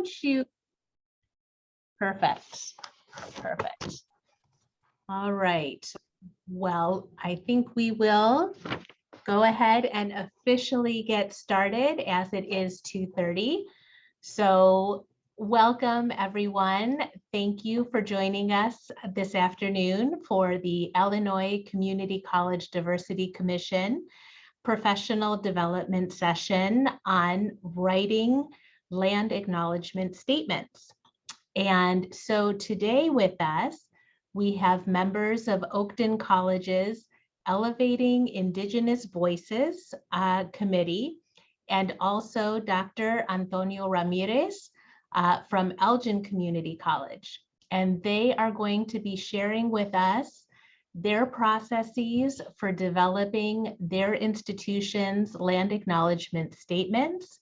don't you? Perfect. Perfect. All right. Well, I think we will go ahead and officially get started as it is 2:30. So welcome, everyone. Thank you for joining us this afternoon for the Illinois Community College Diversity Commission professional development session on writing land acknowledgement statements. And so today with us, we have members of Oakton College's Elevating Indigenous Voices Committee, and also Dr. Antonio Ramirez from Elgin Community College. And they are going to be sharing with us their processes for developing their institution's land acknowledgement statements,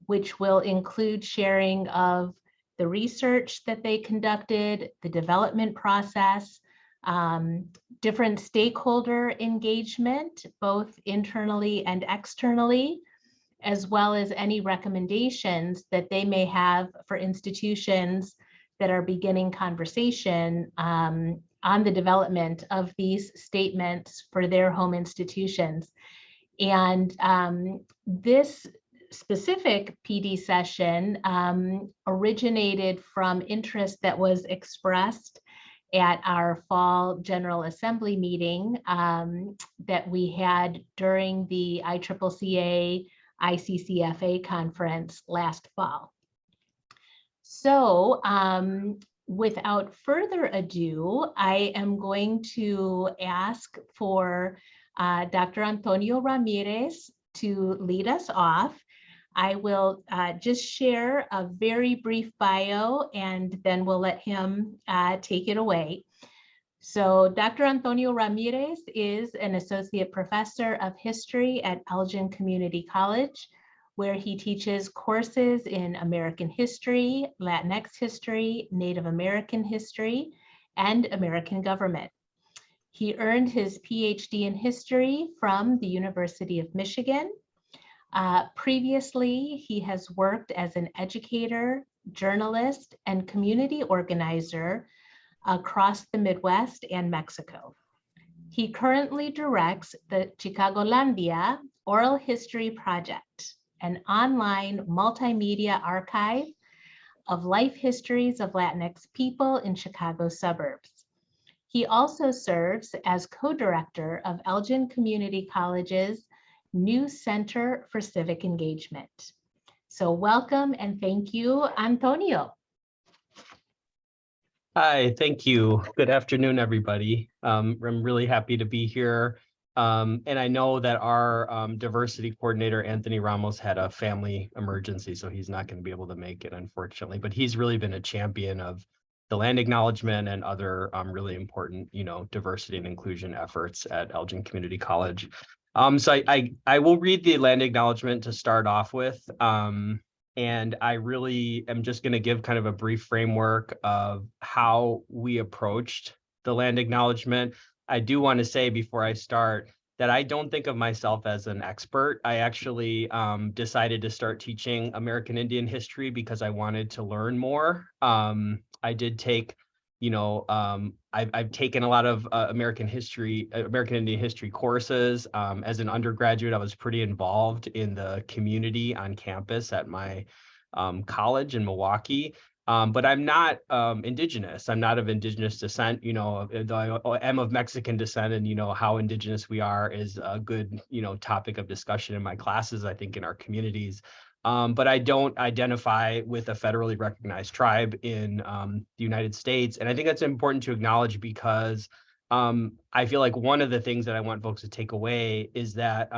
which will include sharing of the research that they conducted, the development process, different stakeholder engagement, both internally and externally, as well as any recommendations that they may have for institutions that are beginning conversation on the development of these statements for their home institutions. And this specific PD session originated from interest that was expressed at our fall General Assembly meeting that we had during the ICCCA ICCFA conference last fall. So without further ado, I am going to ask for Dr. Antonio Ramirez to lead us off. I will just share a very brief bio and then we'll let him take it away. So Dr. Antonio Ramirez is an associate professor of history at Elgin Community College, where he teaches courses in American history, Latinx history, Native American history, and American government. He earned his PhD in history from the University of Michigan. Previously, he has worked as an educator, journalist, and community organizer across the Midwest and Mexico. He currently directs the Chicagolandia Oral History Project, an online multimedia archive of life histories of Latinx people in Chicago suburbs. He also serves as co-director of Elgin Community College's new Center for Civic Engagement. So welcome and thank you, Antonio. Hi, thank you. Good afternoon, everybody. I'm really happy to be here. And I know that our diversity coordinator, Anthony Ramos, had a family emergency, so he's not going to be able to make it, unfortunately. But he's really been a champion of the land acknowledgement and other really important, diversity and inclusion efforts at Elgin Community College. So I will read the land acknowledgement to start off with. And I really am just going to give kind of a brief framework of how we approached the land acknowledgement. I do want to say before I start that I don't think of myself as an expert. I actually decided to start teaching American Indian history because I wanted to learn more. I did take, I've taken a lot of American Indian history courses. As an undergraduate, I was pretty involved in the community on campus at my college in Milwaukee. But I'm not indigenous. I'm not of indigenous descent. Though I am of Mexican descent, and how indigenous we are is a good topic of discussion in my classes, I think, in our communities. But I don't identify with a federally recognized tribe in the United States. And I think that's important to acknowledge because I feel like one of the things that I want folks to take away is that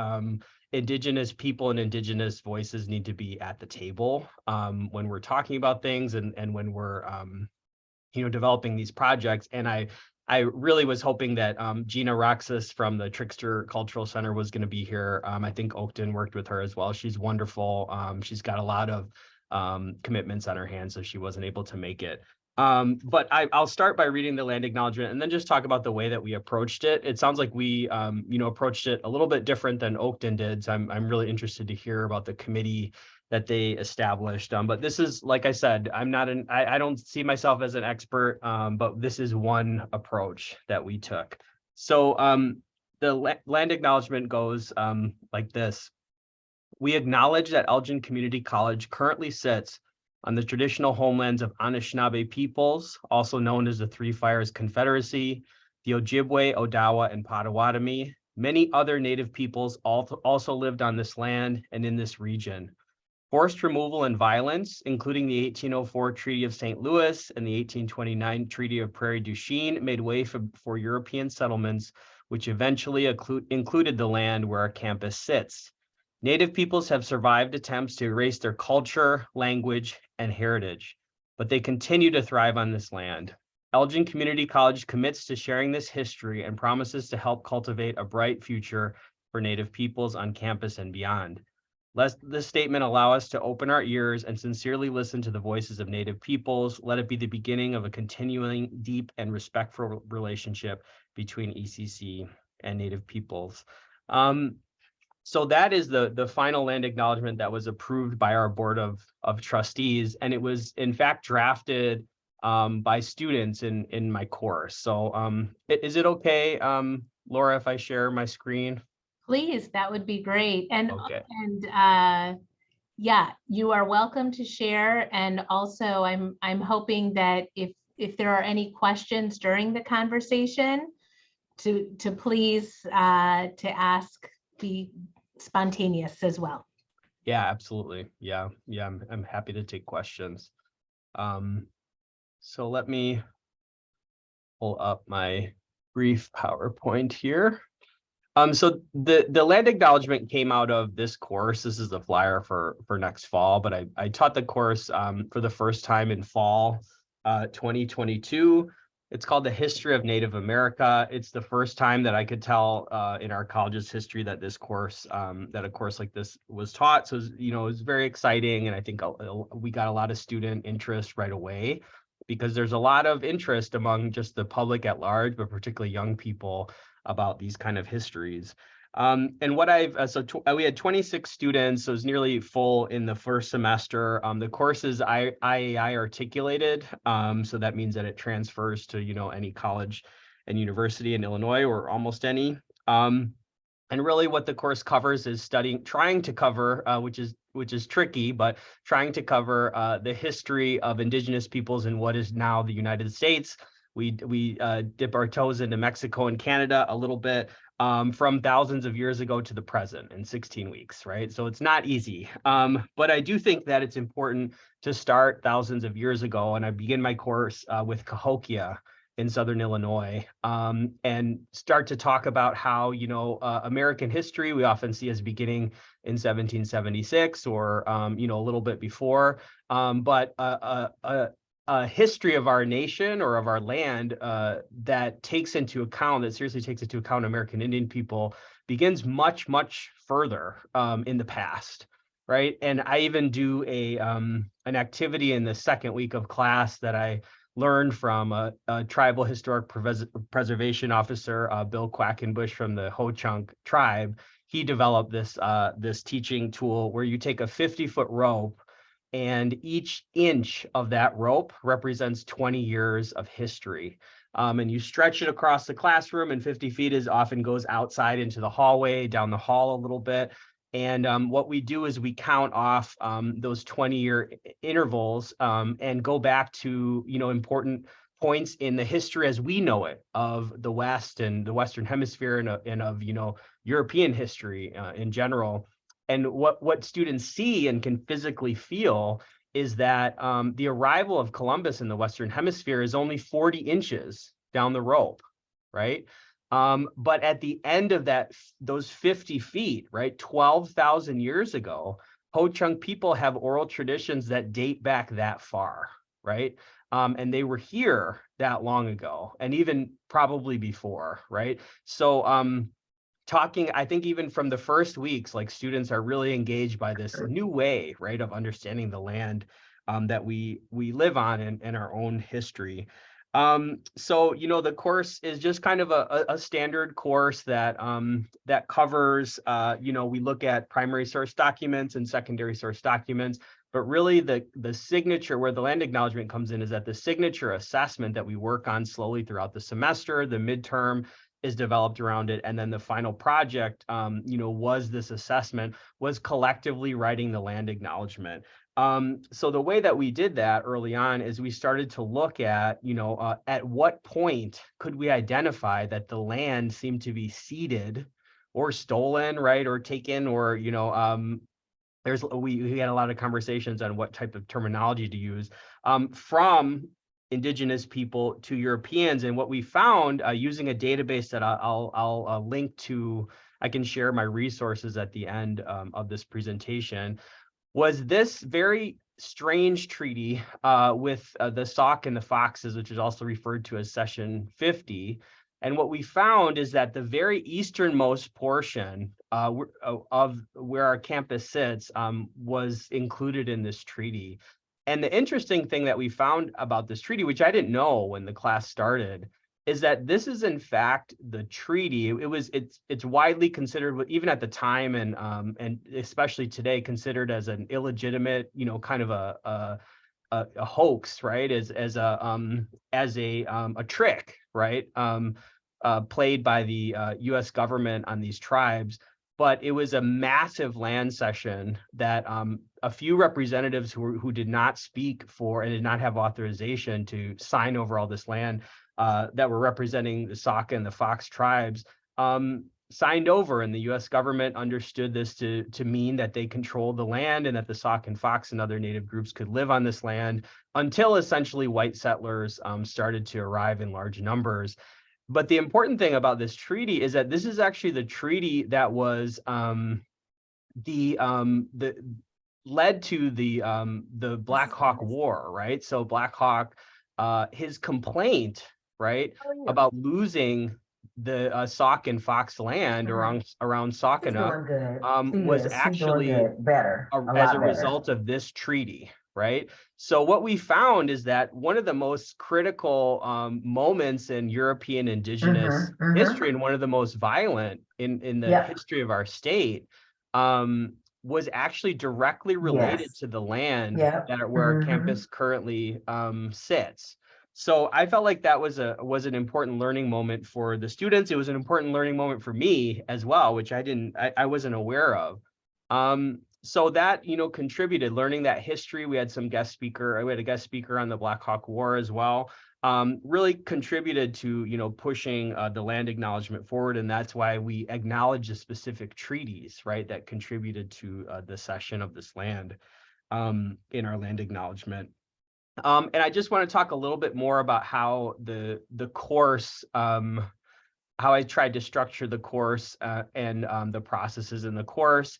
Indigenous people and Indigenous voices need to be at the table when we're talking about things and when we're developing these projects. And I really was hoping that Gina Roxas from the Trickster Cultural Center was going to be here. I think Oakton worked with her as well. She's wonderful. She's got a lot of commitments on her hands, so she wasn't able to make it. But I'll start by reading the land acknowledgement and then just talk about the way that we approached it. It sounds like we, approached it a little bit different than Oakton did. So I'm really interested to hear about the committee that they established. But this is, like I said, I don't see myself as an expert, but this is one approach that we took. So the land acknowledgement goes like this. We acknowledge that Elgin Community College currently sits on the traditional homelands of Anishinaabe peoples, also known as the Three Fires Confederacy, the Ojibwe, Odawa, and Potawatomi. Many other Native peoples also lived on this land and in this region. Forced removal and violence, including the 1804 Treaty of St. Louis and the 1829 Treaty of Prairie du Chien, made way for European settlements, which eventually included the land where our campus sits. Native peoples have survived attempts to erase their culture, language, and heritage, but they continue to thrive on this land. Elgin Community College commits to sharing this history and promises to help cultivate a bright future for Native peoples on campus and beyond. Let this statement allow us to open our ears and sincerely listen to the voices of Native peoples. Let it be the beginning of a continuing, deep, and respectful relationship between ECC and Native peoples. So that is the final land acknowledgement that was approved by our board of trustees, and it was in fact drafted by students in my course. So is it okay, Laura, if I share my screen? Please, that would be great. And Okay. Yeah, you are welcome to share. And also I'm hoping that if there are any questions during the conversation, to please to ask, be spontaneous as well. Yeah, absolutely. Yeah, I'm happy to take questions. So let me pull up my brief PowerPoint here. So the land acknowledgement came out of this course. This is the flyer for next fall, but I taught the course for the first time in fall 2022. It's called The History of Native America. It's the first time that I could tell in our college's history that this course, that a course like this was taught. So, it was very exciting. And I think we got a lot of student interest right away, because there's a lot of interest among just the public at large, but particularly young people, about these kind of histories. And what we had 26 students, so it was nearly full in the first semester. The course is IAI articulated, so that means that it transfers to any college and university in Illinois, or almost any. And really what the course covers is trying to cover, which is tricky, but trying to cover the history of Indigenous peoples in what is now the United States. We dip our toes into Mexico and Canada a little bit, from thousands of years ago to the present in 16 weeks, right? So it's not easy, but I do think that it's important to start thousands of years ago. And I begin my course with Cahokia in Southern Illinois, and start to talk about how, American history we often see as beginning in 1776 or, a little bit before, but a history of our nation or of our land that seriously takes into account American Indian people begins much, much further in the past, right? And I even do an activity in the second week of class that I learned from a tribal historic preservation officer, Bill Quackenbush from the Ho-Chunk tribe. He developed this teaching tool where you take a 50-foot rope, and each inch of that rope represents 20 years of history. And you stretch it across the classroom, and 50 feet often goes outside into the hallway, down the hall a little bit. And what we do is we count off those 20-year intervals and go back to, important points in the history as we know it of the West and the Western Hemisphere, and of European history in general. And what students see and can physically feel is that the arrival of Columbus in the Western Hemisphere is only 40 inches down the rope, right? But at the end of those 50 feet, right, 12,000 years ago, Ho-Chunk people have oral traditions that date back that far, right? And they were here that long ago, and even probably before, right? So I think even from the first weeks, like, students are really engaged by this new way, right, of understanding the land that we live on, and our own history. So, the course is just kind of a standard course that that covers, we look at primary source documents and secondary source documents, but really the signature where the land acknowledgement comes in is that the signature assessment that we work on slowly throughout the semester, the midterm is developed around it. And then the final project, was this assessment, was collectively writing the land acknowledgement. So the way that we did that early on is we started to look at, at what point could we identify that the land seemed to be ceded or stolen, right, or taken, or, we had a lot of conversations on what type of terminology to use, from Indigenous people to Europeans. And what we found, using a database that I'll link to, I can share my resources at the end of this presentation, was this very strange treaty with the Sauk and the Foxes, which is also referred to as Session 50. And what we found is that the very easternmost portion of where our campus sits was included in this treaty. And the interesting thing that we found about this treaty, which I didn't know when the class started, is that this is in fact the treaty. It's widely considered, even at the time and especially today, considered as an illegitimate, kind of a hoax, right? As a trick, right? Played by the U.S. government on these tribes. But it was a massive land cession that a few representatives who did not speak for and did not have authorization to sign over all this land, that were representing the Sauk and the Fox tribes, signed over, and the U.S. government understood this to mean that they controlled the land and that the Sauk and Fox and other native groups could live on this land until essentially white settlers started to arrive in large numbers. But the important thing about this treaty is that this is actually the treaty that was led to the Black Hawk War, right? So Black Hawk, his complaint, right, about losing the Sauk and Fox land around Saucana, was actually as a result of this treaty, right? So what we found is that one of the most critical moments in European Indigenous history, and one of the most violent in the history of our state, was actually directly related to the land where our campus currently sits. So I felt like that was an important learning moment for the students. It was an important learning moment for me as well, which I wasn't aware of. So that, contributed, learning that history. We had a guest speaker on the Black Hawk War as well. Really contributed to, pushing the land acknowledgement forward. And that's why we acknowledge the specific treaties, right, that contributed to the cession of this land in our land acknowledgement. And I just want to talk a little bit more about how the course, how I tried to structure the course and the processes in the course.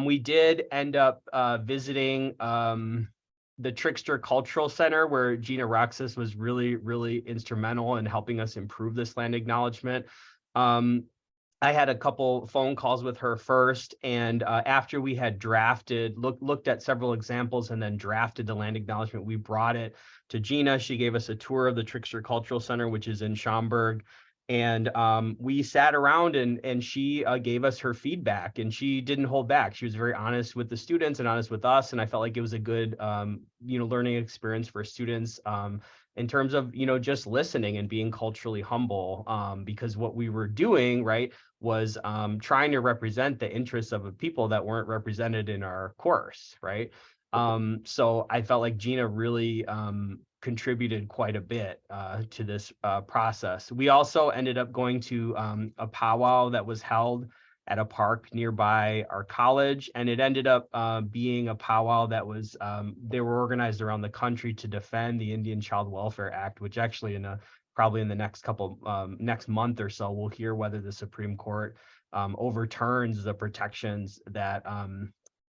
We did end up visiting the Trickster Cultural Center, where Gina Roxas was really, really instrumental in helping us improve this land acknowledgement. I had a couple phone calls with her first, and after we had looked at several examples and then drafted the land acknowledgement, we brought it to Gina. She gave us a tour of the Trickster Cultural Center, which is in Schaumburg. And we sat around and she gave us her feedback, and she didn't hold back. She was very honest with the students and honest with us. And I felt like it was a good, learning experience for students in terms of, just listening and being culturally humble, because what we were doing, right, was trying to represent the interests of people that weren't represented in our course, right? So I felt like Gina really contributed quite a bit to this process. We also ended up going to a powwow that was held at a park nearby our college, and it ended up being a powwow that was they were organized around the country to defend the Indian Child Welfare Act, which actually probably in the next month or so, we'll hear whether the Supreme Court overturns the protections that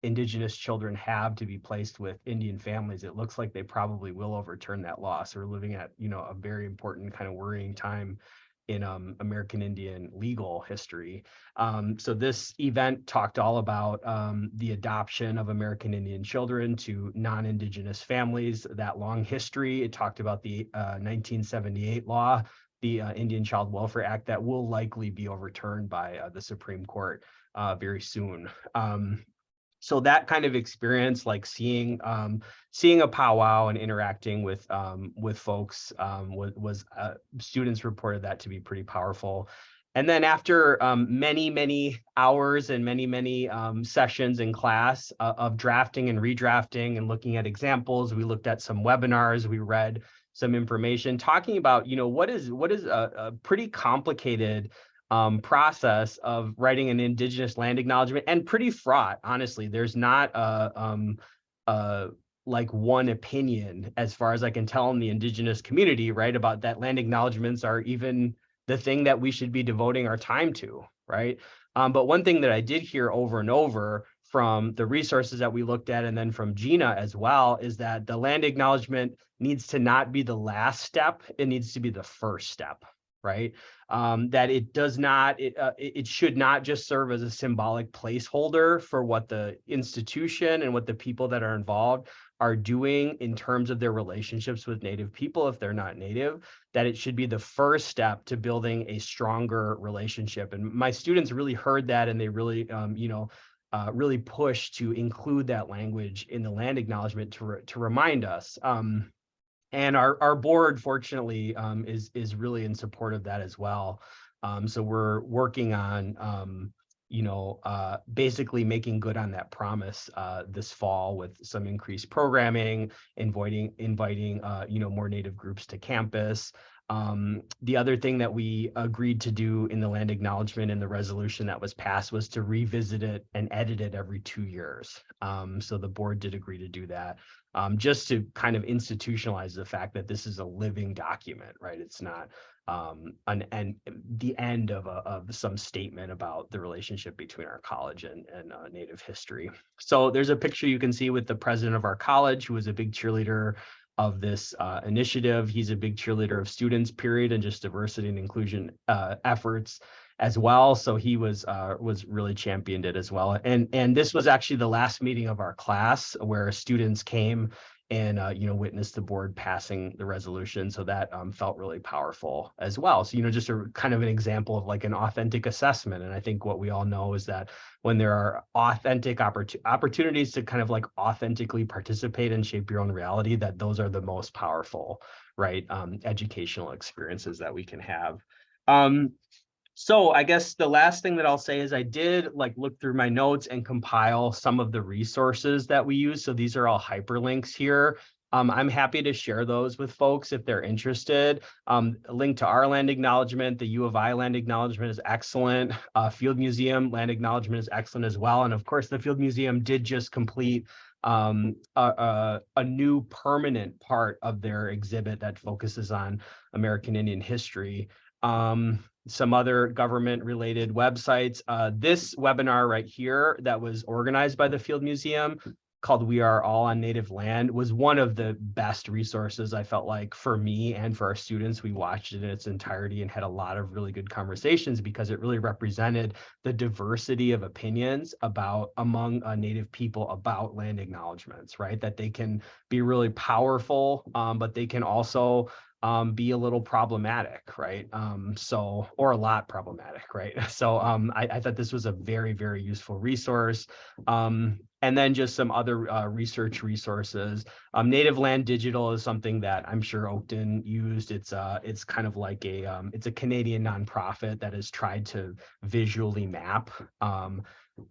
Indigenous children have to be placed with Indian families. It looks like they probably will overturn that law. So we're living at, a very important kind of worrying time American Indian legal history. So this event talked all about the adoption of American Indian children to non-Indigenous families, that long history. It talked about the 1978 law, the Indian Child Welfare Act, that will likely be overturned by the Supreme Court very soon. So that kind of experience, like seeing a powwow and interacting with folks, was students reported that to be pretty powerful. And then after many hours and many sessions in class of drafting and redrafting and looking at examples, we looked at some webinars, we read some information talking about, what is a pretty complicated process of writing an Indigenous land acknowledgement, and pretty fraught, honestly. There's not like one opinion, as far as I can tell, in the Indigenous community, right, about that land acknowledgements are even the thing that we should be devoting our time to, right? But one thing that I did hear over and over from the resources that we looked at, and then from Gina as well, is that the land acknowledgement needs to not be the last step, it needs to be the first step, right? That it does not, it should not just serve as a symbolic placeholder for what the institution and what the people that are involved are doing in terms of their relationships with Native people if they're not Native, that it should be the first step to building a stronger relationship. And my students really heard that, and they really, really pushed to include that language in the land acknowledgement to remind us. And our board, fortunately, is really in support of that as well. So we're working on, basically making good on that promise this fall with some increased programming, inviting more Native groups to campus. The other thing that we agreed to do in the land acknowledgement and the resolution that was passed was to revisit it and edit it every 2 years. So the board did agree to do that, just to kind of institutionalize the fact that this is a living document, right? It's not the end of some statement about the relationship between our college and Native history. So there's a picture you can see with the president of our college, who was a big cheerleader of this initiative. He's a big cheerleader of students, period, and just diversity and inclusion efforts as well. So he was really championed it as well. And this was actually the last meeting of our class where students came and witnessed the board passing the resolution. So that felt really powerful as well. So, just a kind of an example of like an authentic assessment. And I think what we all know is that when there are authentic opportunities to kind of like authentically participate and shape your own reality, that those are the most powerful, right, educational experiences that we can have. So I guess the last thing that I'll say is I did look through my notes and compile some of the resources that we use. So these are all hyperlinks here. I'm happy to share those with folks if they're interested. A link to our land acknowledgement, the U of I land acknowledgement is excellent. Field Museum land acknowledgement is excellent as well. And of course, the Field Museum did just complete a new permanent part of their exhibit that focuses on American Indian history. Some other government related websites. This webinar right here that was organized by the Field Museum, called We Are All on Native Land, was one of the best resources I felt like for me and for our students. We watched it in its entirety and had a lot of really good conversations because it really represented the diversity of opinions among Native people about land acknowledgements, right? That they can be really powerful, but they can also be a little problematic, right? Or a lot problematic, right? So I thought this was a very, very useful resource. And then just some other research resources. Native Land Digital is something that I'm sure Oakton used. It's kind of like it's a Canadian nonprofit that has tried to visually map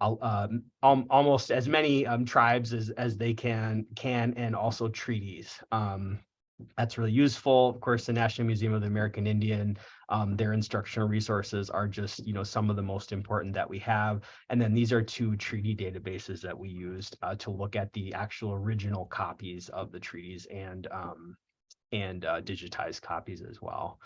almost as many tribes as they can, and also treaties. That's really useful. Of course, the National Museum of the American Indian, their instructional resources are just, some of the most important that we have. And then these are 2 treaty databases that we used to look at the actual original copies of the treaties and digitized copies as well.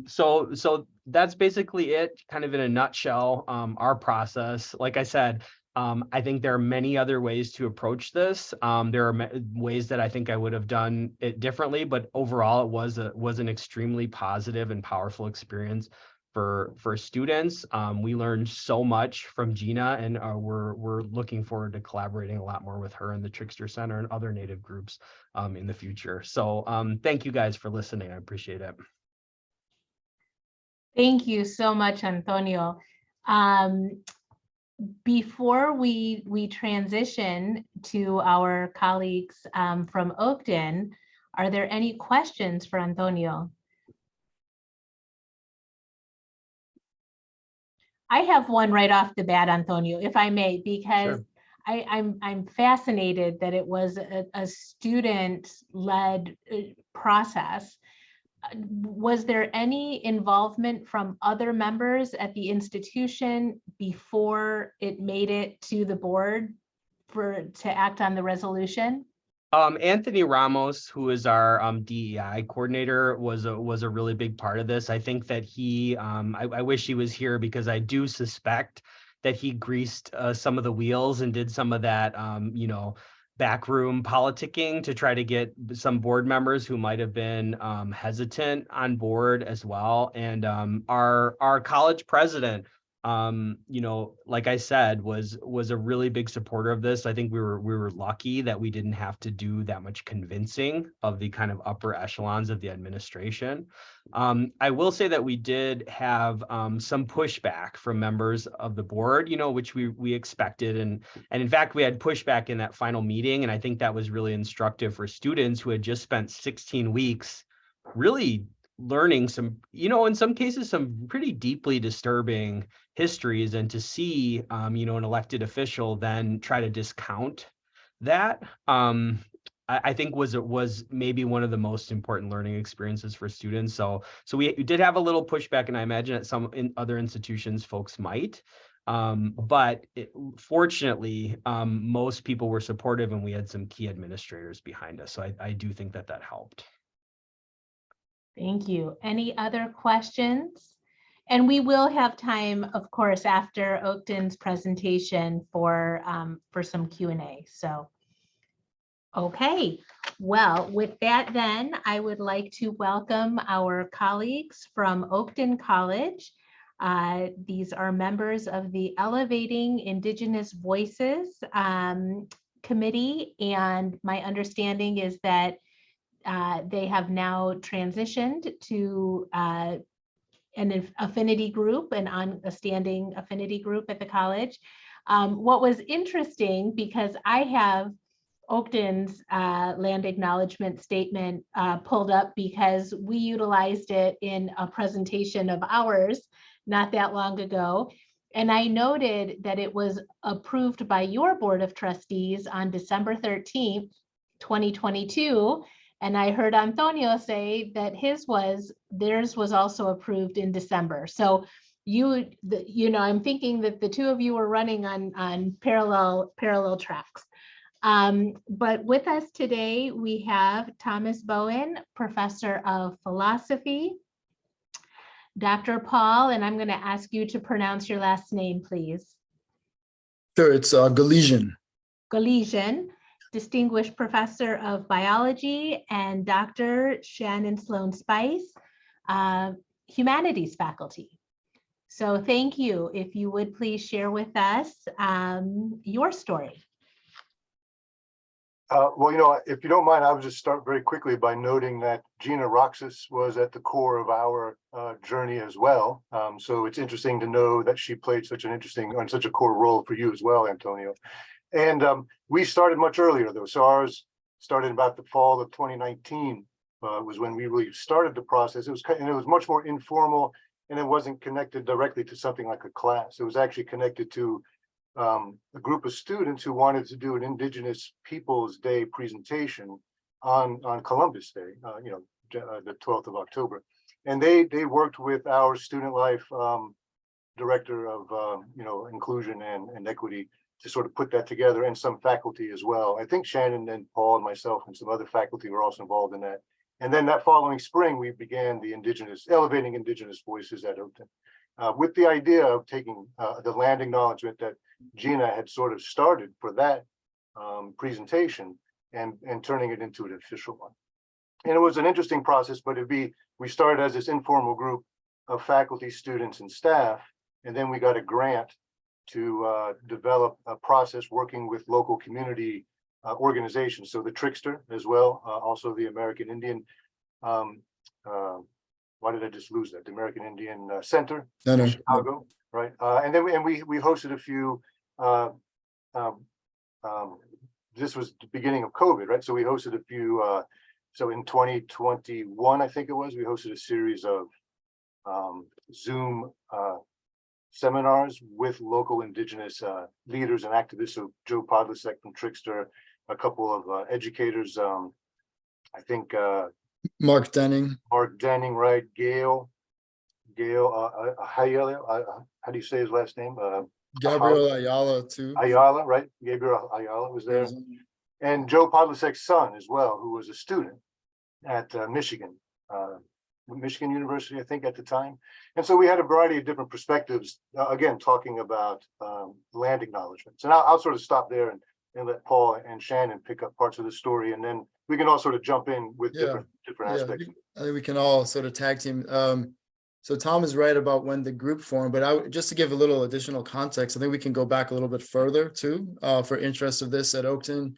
So that's basically it, kind of in a nutshell, our process. Like I said, I think there are many other ways to approach this. There are ways that I think I would have done it differently, but overall it was an extremely positive and powerful experience for students. We learned so much from Gina, and we're looking forward to collaborating a lot more with her and the Trickster Center and other Native groups in the future. So thank you guys for listening. I appreciate it. Thank you so much, Antonio. Before we transition to our colleagues from Oakton, are there any questions for Antonio? I have one right off the bat, Antonio, if I may, because sure. I'm fascinated that it was a student-led process. Was there any involvement from other members at the institution before it made it to the board to act on the resolution? Anthony Ramos, who is our DEI coordinator, was a really big part of this. I think that he, I wish he was here because I do suspect that he greased some of the wheels and did some of that, backroom politicking to try to get some board members who might have been hesitant on board as well. And our college president, like I said, was a really big supporter of this. I think we were lucky that we didn't have to do that much convincing of the kind of upper echelons of the administration. I will say that we did have some pushback from members of the board, which we expected. And in fact, we had pushback in that final meeting. And I think that was really instructive for students who had just spent 16 weeks really learning some, in some cases, some pretty deeply disturbing histories, and to see, an elected official then try to discount that, I think was maybe one of the most important learning experiences for students. So we did have a little pushback, and I imagine at some other institutions, folks might. But fortunately, most people were supportive, and we had some key administrators behind us. So I do think that helped. Thank you. Any other questions? And we will have time, of course, after Oakton's presentation for some Q&A. So, okay. Well, with that then, I would like to welcome our colleagues from Oakton College. These are members of the Elevating Indigenous Voices Committee, and my understanding is that they have now transitioned to an affinity group, a standing affinity group at the college. What was interesting, because I have Oakton's land acknowledgement statement pulled up because we utilized it in a presentation of ours not that long ago. And I noted that it was approved by your Board of Trustees on December 13th, 2022. And I heard Antonio say that theirs was also approved in December. So I'm thinking that the two of you were running on parallel tracks. But with us today, we have Thomas Bowen, Professor of Philosophy, Dr. Paul, and I'm going to ask you to pronounce your last name, please. Sure, it's Galesian. Galesian. Distinguished Professor of Biology, and Dr. Shannon Sloan Spice, Humanities faculty. So thank you. If you would please share with us your story. Well, if you don't mind, I would just start very quickly by noting that Gina Roxas was at the core of our journey as well. So it's interesting to know that she played such a core role for you as well, Antonio. And we started much earlier, though. So ours started about the fall of 2019 was when we really started the process. It was much more informal, and it wasn't connected directly to something like a class. It was actually connected to a group of students who wanted to do an Indigenous Peoples Day presentation on Columbus Day, the 12th of October. And they worked with our student life director of inclusion and equity to sort of put that together, and some faculty as well. I think Shannon and Paul and myself and some other faculty were also involved in that. And then that following spring, we began the Elevating Indigenous Voices at Oakton, with the idea of taking the land acknowledgement that Gina had sort of started for that presentation and turning it into an official one. And it was an interesting process, but we started as this informal group of faculty, students, and staff, and then we got a grant to develop a process working with local community organizations. So the Trickster as well, also the American Indian, why did I just lose that? The American Indian Center in Chicago, right? And then we hosted a few, this was the beginning of COVID, right? So we hosted a few, so in 2021, I think it was, we hosted a series of Zoom seminars with local indigenous leaders and activists. So Joe Podlasek from Trickster, a couple of educators, I think Mark Denning. Right? Gail, how do you say his last name? Gabriel Ayala too. Ayala, right? Gabriel Ayala was there. And Joe Podlasek's son as well, who was a student at Michigan University, I think, at the time. And so we had a variety of different perspectives, again, talking about land acknowledgements. And I'll sort of stop there and let Paul and Shannon pick up parts of the story, and then we can all sort of jump in with different aspects. I think we can all sort of tag team. So Tom is right about when the group formed, but just to give a little additional context, I think we can go back a little bit further too, for interest of this at Oakton.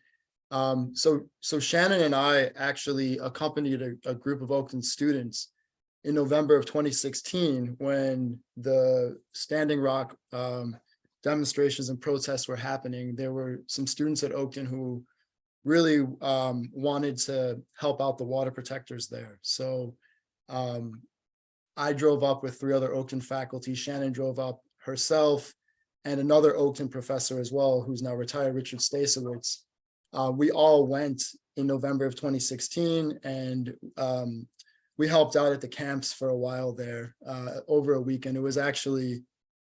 So Shannon and I actually accompanied a group of Oakton students in November of 2016 when the Standing Rock demonstrations and protests were happening. There were some students at Oakton who really wanted to help out the water protectors there. So I drove up with 3 other Oakton faculty. Shannon drove up herself and another Oakton professor as well, who's now retired, Richard Stasowitz. We all went in November of 2016, and we helped out at the camps for a while there, over a weekend. It was actually,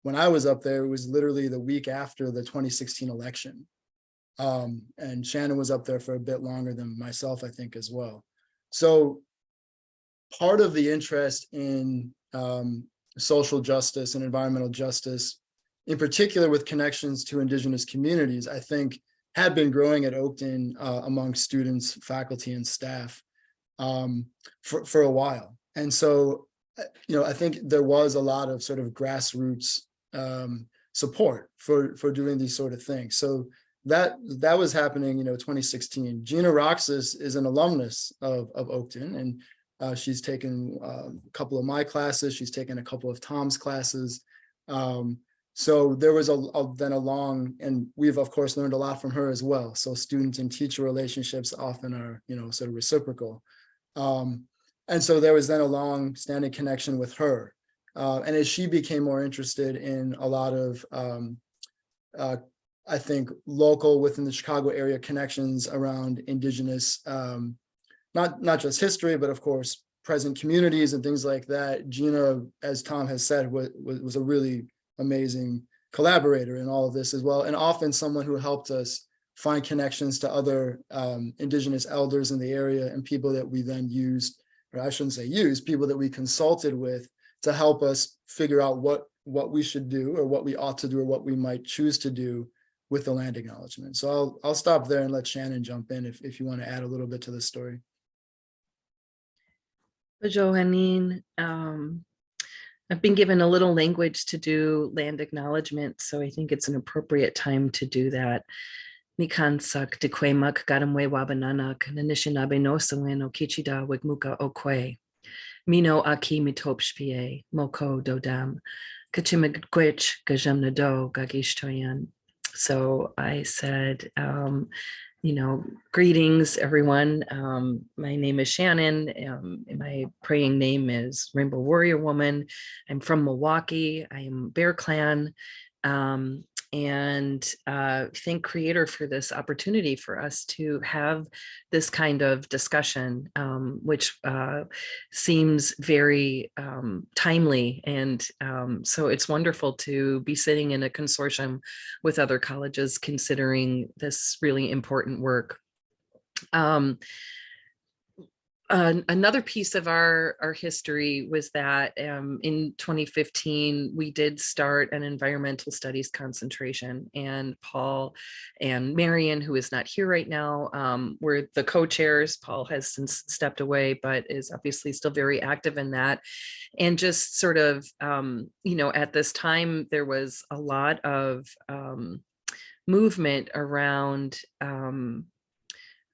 when I was up there, it was literally the week after the 2016 election. And Shannon was up there for a bit longer than myself, I think, as well. So part of the interest in social justice and environmental justice, in particular with connections to indigenous communities, I think had been growing at Oakton among students, faculty, and staff for a while. And so, I think there was a lot of sort of grassroots support for doing these sort of things. So that was happening, 2016. Gina Roxas is an alumnus of Oakton, and she's taken a couple of my classes. She's taken a couple of Tom's classes. So there was then a long, and we've of course learned a lot from her as well. So student and teacher relationships often are, sort of reciprocal. And so there was then a long standing connection with her. And as she became more interested in a lot of, I think, local within the Chicago area connections around indigenous, not just history, but of course, present communities and things like that. Gina, as Tom has said, was a really amazing collaborator in all of this as well. And often someone who helped us find connections to other indigenous elders in the area and people that we then used, or I shouldn't say used, people that we consulted with to help us figure out what we should do or what we ought to do or what we might choose to do with the land acknowledgement. So I'll stop there and let Shannon jump in if you want to add a little bit to the story. Johanine, I've been given a little language to do land acknowledgement, so I think it's an appropriate time to do that. Mikansak de Kwemak Garamwe Wabananak, Nanishinaabe no Saweno Kichida Wigmuka Okwe, Mino Aki Mitopshpie, Moko Dodam, Kachimagwich Gajamnado Gagishtoyan. So I said, greetings, everyone. My name is Shannon. My praying name is Rainbow Warrior Woman. I'm from Milwaukee. I am Bear Clan. And thank Creator for this opportunity for us to have this kind of discussion, which seems very timely. And so it's wonderful to be sitting in a consortium with other colleges considering this really important work. Another piece of our history was that in 2015, we did start an environmental studies concentration, and Paul and Marion, who is not here right now, were the co-chairs. Paul has since stepped away, but is obviously still very active in that. And just sort of, at this time, there was a lot of movement around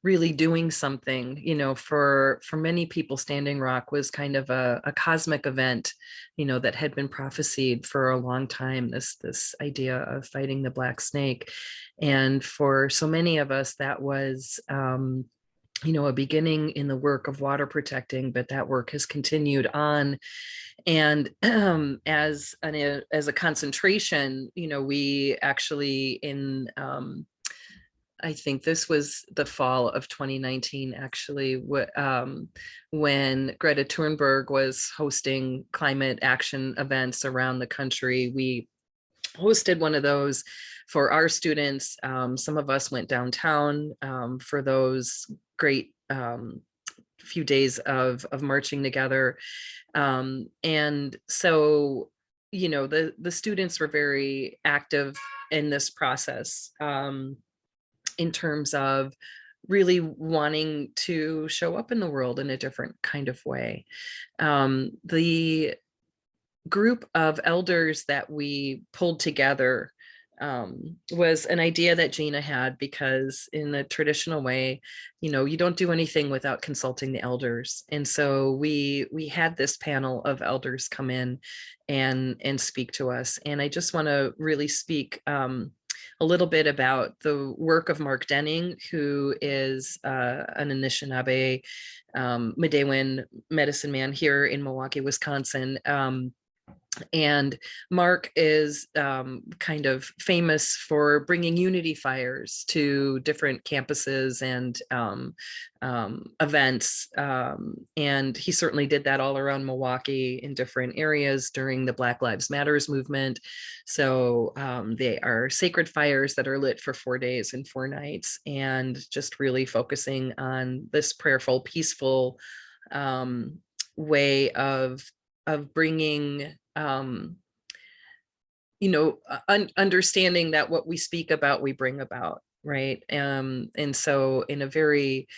really doing something, for many people, Standing Rock was kind of a cosmic event, that had been prophesied for a long time, this idea of fighting the black snake. And for so many of us, that was, a beginning in the work of water protecting, but that work has continued on. And as a concentration, we actually I think this was the fall of 2019, actually, when Greta Thunberg was hosting climate action events around the country. We hosted one of those for our students. Some of us went downtown for those great few days of marching together. And so, the students were very active in this process. In terms of really wanting to show up in the world in a different kind of way. The group of elders that we pulled together was an idea that Gina had, because in the traditional way, you don't do anything without consulting the elders. And so we had this panel of elders come in and speak to us. And I just want to really speak a little bit about the work of Mark Denning, who is an Anishinaabe Medewan medicine man here in Milwaukee, Wisconsin. And Mark is kind of famous for bringing unity fires to different campuses and events. And he certainly did that all around Milwaukee in different areas during the Black Lives Matters movement. So they are sacred fires that are lit for 4 days and 4 nights, and just really focusing on this prayerful, peaceful way of bringing understanding that what we speak about, we bring about, right? And so in a very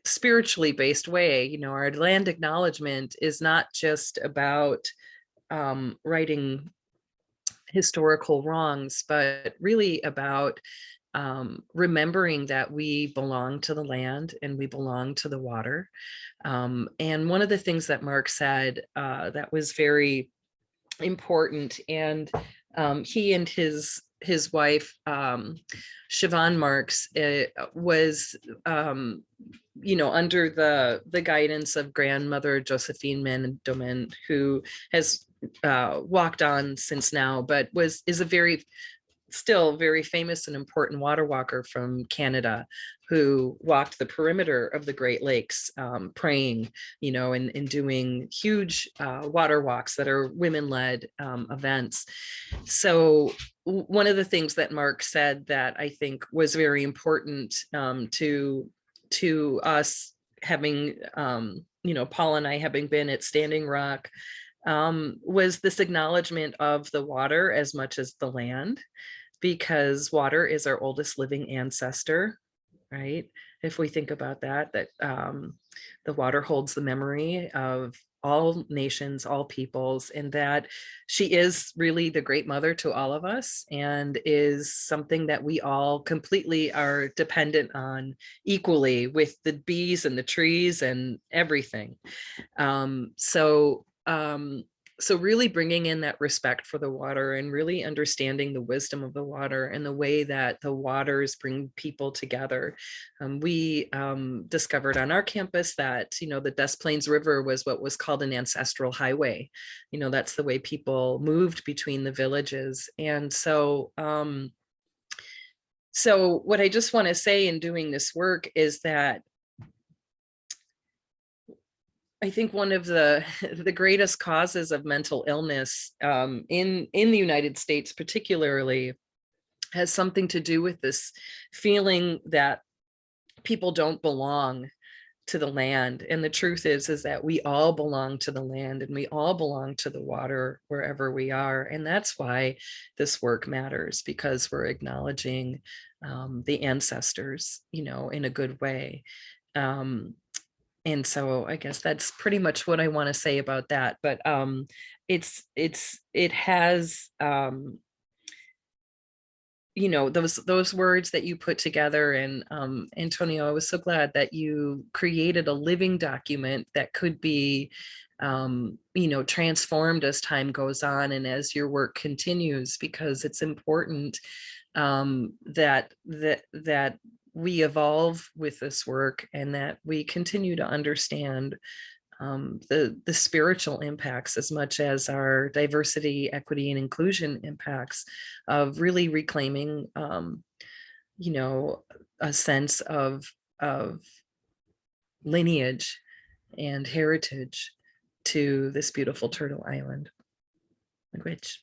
spiritually based way, our land acknowledgement is not just about righting historical wrongs, but really about remembering that we belong to the land and we belong to the water. And one of the things that Mark said that was very important, and he and his wife, Siobhan Marks, was, under the guidance of grandmother Josephine Mandomen, who has walked on since now, but is a still very famous and important water walker from Canada, who walked the perimeter of the Great Lakes, praying, and doing huge water walks that are women-led events. So one of the things that Mark said that I think was very important to us, having, Paul and I having been at Standing Rock, was this acknowledgement of the water as much as the land, because water is our oldest living ancestor, right? If we think about that the water holds the memory of all nations, all peoples, and that she is really the great mother to all of us, and is something that we all completely are dependent on equally, with the bees and the trees and everything. So really bringing in that respect for the water, and really understanding the wisdom of the water and the way that the waters bring people together. We discovered on our campus that, the Des Plaines River was what was called an ancestral highway. That's the way people moved between the villages. And so, so what I just want to say in doing this work is that I think one of the greatest causes of mental illness in the United States particularly has something to do with this feeling that people don't belong to the land. And the truth is that we all belong to the land, and we all belong to the water wherever we are. And that's why this work matters, because we're acknowledging the ancestors, you know, in a good way. And so I guess that's pretty much what I want to say about that. But it has, you know, those words that you put together. And Antonio, I was so glad that you created a living document that could be, you know, transformed as time goes on and as your work continues, because it's important that we evolve with this work, and that we continue to understand the spiritual impacts as much as our diversity, equity, and inclusion impacts of really reclaiming, you know, a sense of lineage and heritage to this beautiful turtle island. Which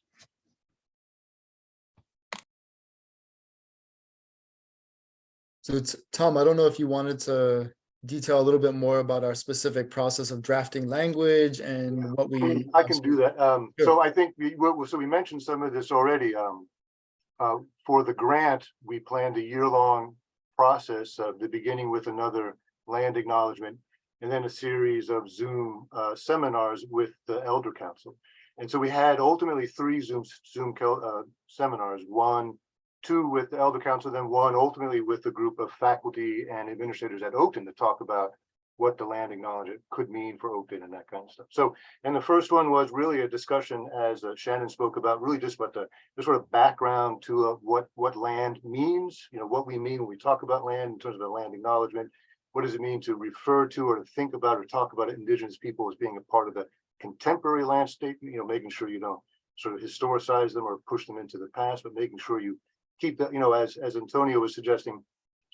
So it's Tom, I don't know if you wanted to detail a little bit more about our specific process of drafting language and what we. I can do that. Sure. So I think we mentioned some of this already. For the grant, we planned a year-long process of the beginning with another land acknowledgement, and then a series of Zoom seminars with the Elder Council. And so we had ultimately 3 Zoom seminars, 2 with the Elder Council, then 1 ultimately with a group of faculty and administrators at Oakton to talk about what the land acknowledgement could mean for Oakton and that kind of stuff. So, and the first one was really a discussion, as Shannon spoke about, really just about the sort of background to what land means, you know, what we mean when we talk about land in terms of the land acknowledgement. What does it mean to refer to or to think about or talk about Indigenous people as being a part of the contemporary landscape, you know, making sure you don't sort of historicize them or push them into the past, but making sure you keep that, you know, as Antonio was suggesting,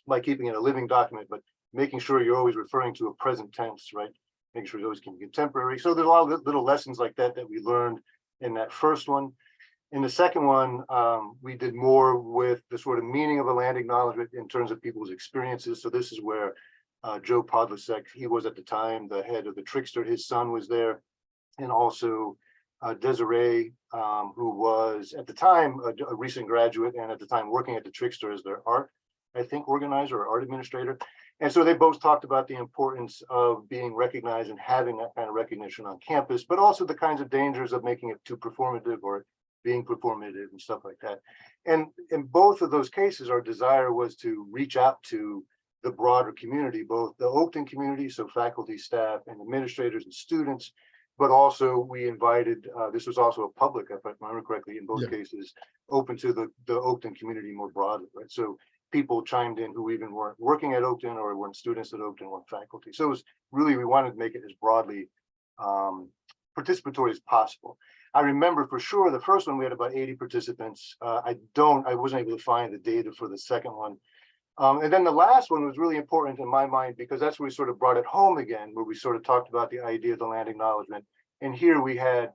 by keeping it a living document, but making sure you're always referring to a present tense, right? Making sure you always can be contemporary. So there's a lot of little lessons like that that we learned in that first one. In the second one, we did more with the sort of meaning of a land acknowledgement in terms of people's experiences. So this is where Joe Podlasek, he was at the time the head of the Trickster, his son was there, and also Desiree, who was at the time a recent graduate and at the time working at the Trickster as their art, I think, organizer or art administrator. And so they both talked about the importance of being recognized and having that kind of recognition on campus, but also the kinds of dangers of making it too performative or being performative and stuff like that. And in both of those cases, our desire was to reach out to the broader community, both the Oakton community, so faculty, staff, and administrators and students, but also we invited, this was also a public, if I remember correctly, in both cases, open to the Oakton community more broadly, right? So people chimed in who even weren't working at Oakton or weren't students at Oakton, weren't faculty. So it was really, we wanted to make it as broadly participatory as possible. I remember for sure the first one, we had about 80 participants. I wasn't able to find the data for the second one. And then the last one was really important in my mind because that's where we sort of brought it home again, where we sort of talked about the idea of the land acknowledgement. And here we had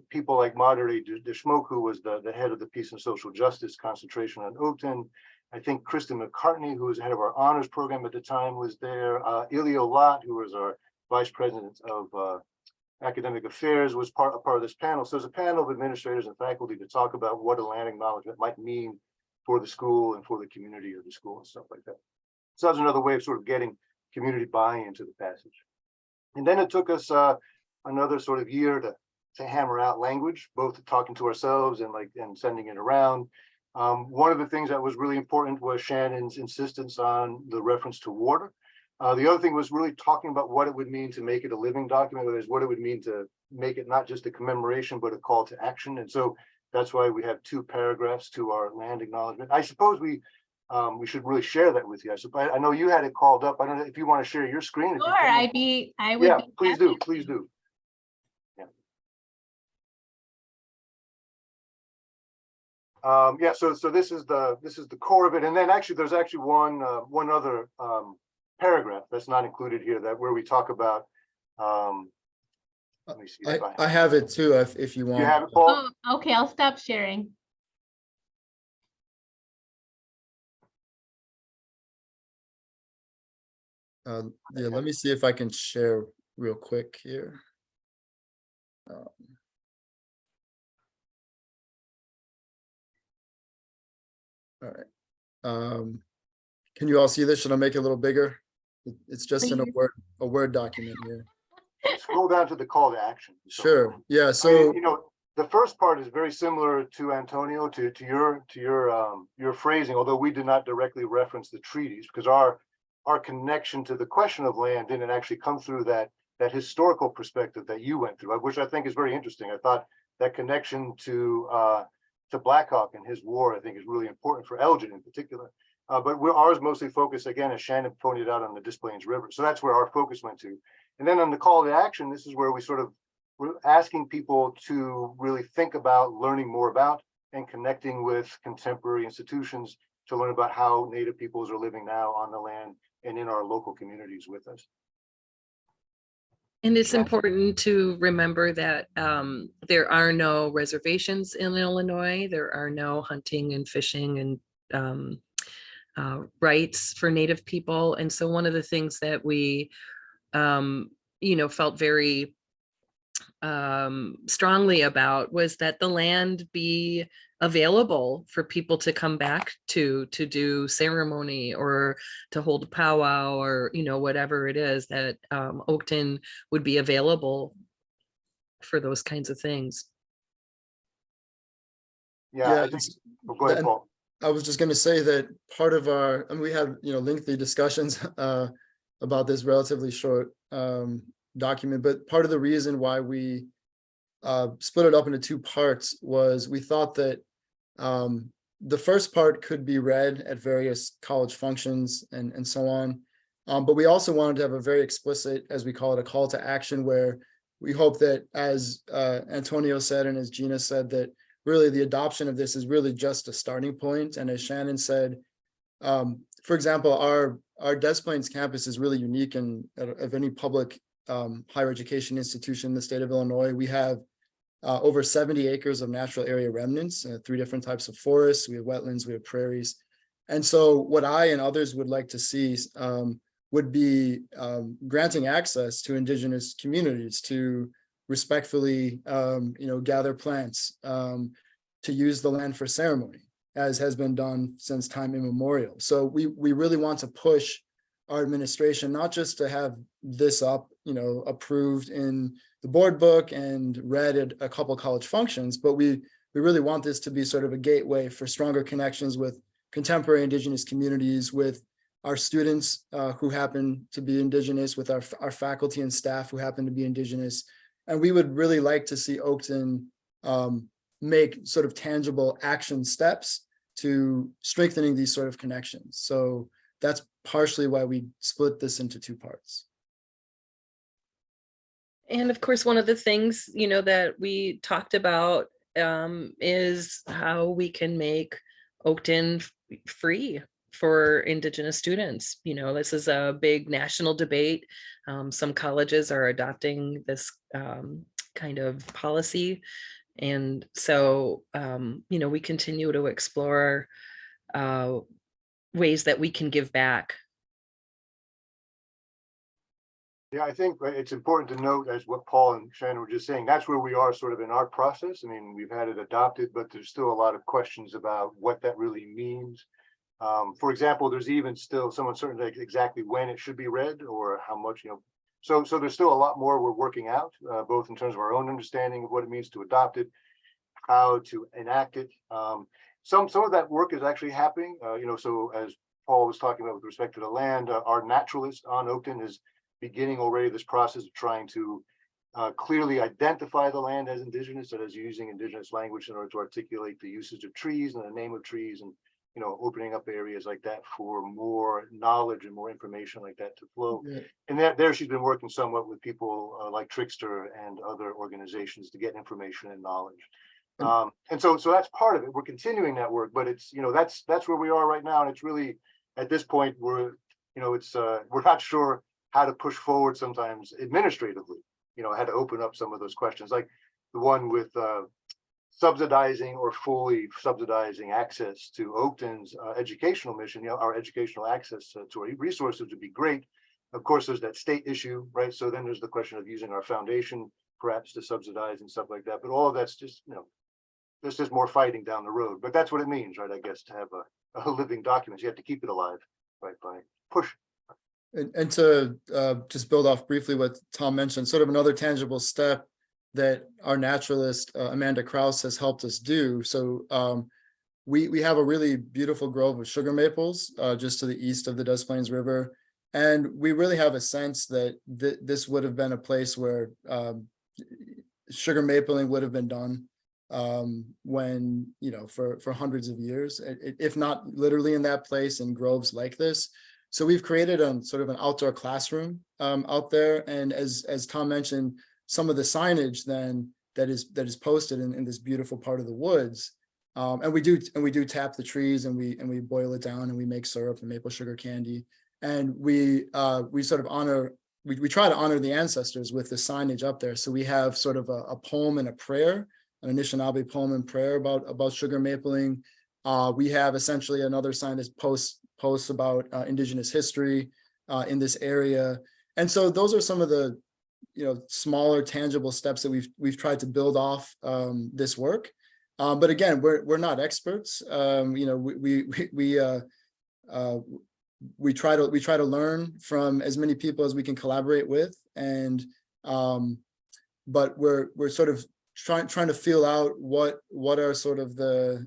people like Madre Deshmokh, who was the head of the Peace and Social Justice concentration at Oakton. I think Kristen McCartney, who was head of our honors program at the time, was there. Ilio Lott, who was our vice president of academic affairs, was part of this panel. So there's a panel of administrators and faculty to talk about what a land acknowledgement might mean for the school and for the community of the school and stuff like that. So that's another way of sort of getting community buy-in to the passage. And then it took us another sort of year to hammer out language, both talking to ourselves and sending it around. One of the things that was really important was Shannon's insistence on the reference to water. The other thing was really talking about what it would mean to make it a living document, that is what it would mean to make it not just a commemoration, but a call to action. And so that's why we have 2 paragraphs to our land acknowledgement. I suppose we should really share that with you. I know you had it called up. I don't know if you want to share your screen. Sure, I would. Yeah, please do, please do. Yeah, so this is the core of it, and then there's actually one other paragraph that's not included here where we talk about. Let me see. I have it too, if you want. You have it, Paul? Oh, okay, I'll stop sharing. Yeah, let me see if I can share real quick here. All right. Can you all see this? Should I make it a little bigger? It's just in Please. a Word document here. Scroll down to the call to action. Sure. Yeah. I mean, So you know, the first part is very similar to Antonio, to your phrasing, although we did not directly reference the treaties, because our connection to the question of land didn't actually come through that historical perspective that you went through, which I think is very interesting. I thought that connection to Black Hawk and his war, I think, is really important for Elgin in particular. But ours mostly focused, again, as Shannon pointed out, on the Des Plaines River. So that's where our focus went to. And then on the call to action, this is where we're asking people to really think about learning more about and connecting with contemporary institutions to learn about how Native peoples are living now on the land and in our local communities with us. And it's Yeah. important to remember that there are no reservations in Illinois. There are no hunting and fishing and rights for Native people. And so one of the things that we, felt very strongly about was that the land be available for people to come back to do ceremony or to hold a powwow or whatever it is, that Oakton would be available for those kinds of things. Yeah, I think, go ahead, Paul. I was just going to say that part of our, and we had lengthy discussions about this relatively short document, but part of the reason why we split it up into two parts was we thought that the first part could be read at various college functions and so on, but we also wanted to have a very explicit, as we call it, a call to action, where we hope that, as Antonio said and as Gina said, that really the adoption of this is really just a starting point. And as Shannon said, for example, our Des Plaines campus is really unique of any public higher education institution in the state of Illinois. We have over 70 acres of natural area remnants, 3 different types of forests. We have wetlands, we have prairies. And so what I and others would like to see would be granting access to indigenous communities to respectfully, gather plants, to use the land for ceremony, as has been done since time immemorial. So we really want to push our administration, not just to have this up, approved in the board book and read at a couple college functions, but we really want this to be sort of a gateway for stronger connections with contemporary indigenous communities, with our students who happen to be indigenous, with our faculty and staff who happen to be indigenous. And we would really like to see Oakton make sort of tangible action steps to strengthening these sort of connections. So that's partially why we split this into two parts. And of course, one of the things, that we talked about is how we can make Oakton free for Indigenous students. This is a big national debate. Some colleges are adopting this kind of policy. And so, we continue to explore ways that we can give back. Yeah, I think it's important to note, as what Paul and Shannon were just saying, that's where we are sort of in our process. I mean, we've had it adopted, but there's still a lot of questions about what that really means. For example, there's even still some uncertainty exactly when it should be read or how much, so there's still a lot more we're working out, both in terms of our own understanding of what it means to adopt it, how to enact it. Some of that work is actually happening, so as Paul was talking about with respect to the land, our naturalist on Oakton is beginning already this process of trying to clearly identify the land as indigenous, that is using indigenous language in order to articulate the usage of trees and the name of trees, and opening up areas like that for more knowledge and more information like that to flow. Yeah. And there she's been working somewhat with people like Trickster and other organizations to get information and knowledge. And so that's part of it. We're continuing that work, but it's that's where we are right now, and it's really at this point we're not sure how to push forward sometimes administratively, how to open up some of those questions, like the one with subsidizing or fully subsidizing access to Oakton's educational mission. Our educational access to our resources would be great, Of course, there's that state issue, right? So then there's the question of using our foundation perhaps to subsidize and stuff like that. But all of that's just, there's just more fighting down the road. But that's what it means, right? I guess to have a living document, you have to keep it alive, right? By push. And to just build off briefly what Tom mentioned, sort of another tangible step that our naturalist Amanda Krause has helped us do. So we have a really beautiful grove of sugar maples just to the east of the Des Plaines River. And we really have a sense that this would have been a place where sugar mapling would have been done when, for hundreds of years, if not literally in that place in groves like this. So we've created sort of an outdoor classroom out there. And as Tom mentioned, some of the signage then that is posted in this beautiful part of the woods. And we do tap the trees and we boil it down and we make syrup and maple sugar candy. And we sort of honor, we try to honor the ancestors with the signage up there. So we have sort of a poem and a prayer, an Anishinaabe poem and prayer about sugar mapling. We have essentially another sign that posts about Indigenous history in this area. And so those are some of the smaller tangible steps that we've tried to build off this work. But again, we're not experts. We try to learn from as many people as we can collaborate with, and but we're sort of trying to feel out what are sort of the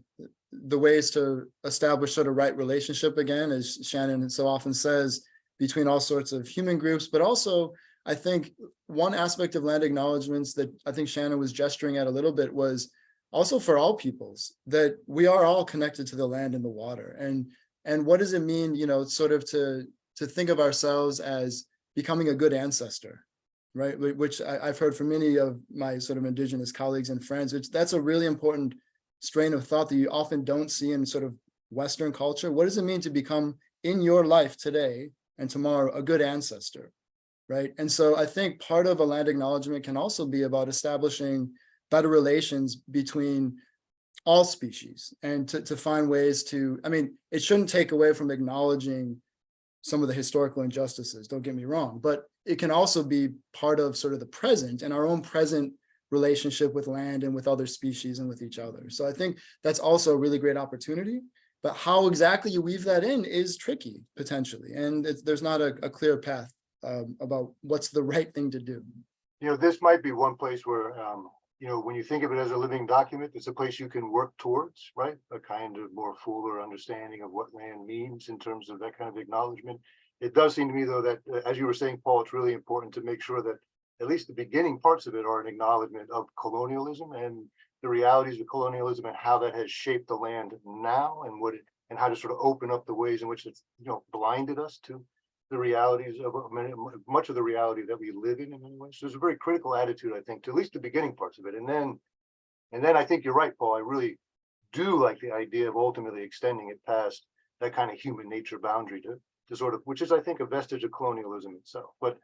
ways to establish sort of right relationship, again, as Shannon so often says, between all sorts of human groups. But also, I think one aspect of land acknowledgements that I think Shannon was gesturing at a little bit was also for all peoples, that we are all connected to the land and the water. And what does it mean, sort of to think of ourselves as becoming a good ancestor, right? Which I've heard from many of my sort of Indigenous colleagues and friends, which that's a really important strain of thought that you often don't see in sort of Western culture. What does it mean to become in your life today and tomorrow a good ancestor, right? And so I think part of a land acknowledgement can also be about establishing better relations between all species, and to find ways to, it shouldn't take away from acknowledging some of the historical injustices, don't get me wrong, but it can also be part of sort of the present and our own present relationship with land and with other species and with each other. So I think that's also a really great opportunity, but how exactly you weave that in is tricky potentially. And there's not a clear path about what's the right thing to do. This might be one place where, when you think of it as a living document, it's a place you can work towards, right? A kind of more fuller understanding of what land means in terms of that kind of acknowledgement. It does seem to me, though, that as you were saying, Paul, it's really important to make sure that at least the beginning parts of it are an acknowledgement of colonialism and the realities of colonialism and how that has shaped the land now, and how to sort of open up the ways in which it's blinded us to the realities of much of the reality that we live in many ways. So there's a very critical attitude, I think, to at least the beginning parts of it. And then I think you're right, Paul. I really do like the idea of ultimately extending it past that kind of human nature boundary to sort of, which is, I think, a vestige of colonialism itself. But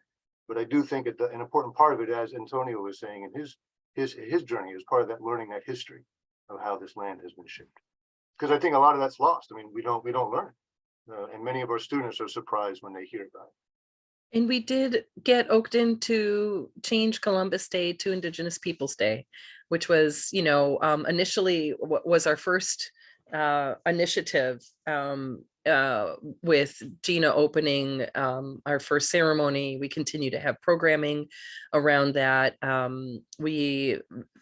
I do think an important part of it, as Antonio was saying in his journey, is part of that learning that history of how this land has been shaped. Because I think a lot of that's lost. We don't learn it. And many of our students are surprised when they hear about it. And we did get Oakton to change Columbus Day to Indigenous Peoples Day, which was, initially what was our first initiative with Gina opening our first ceremony. We continue to have programming around that. We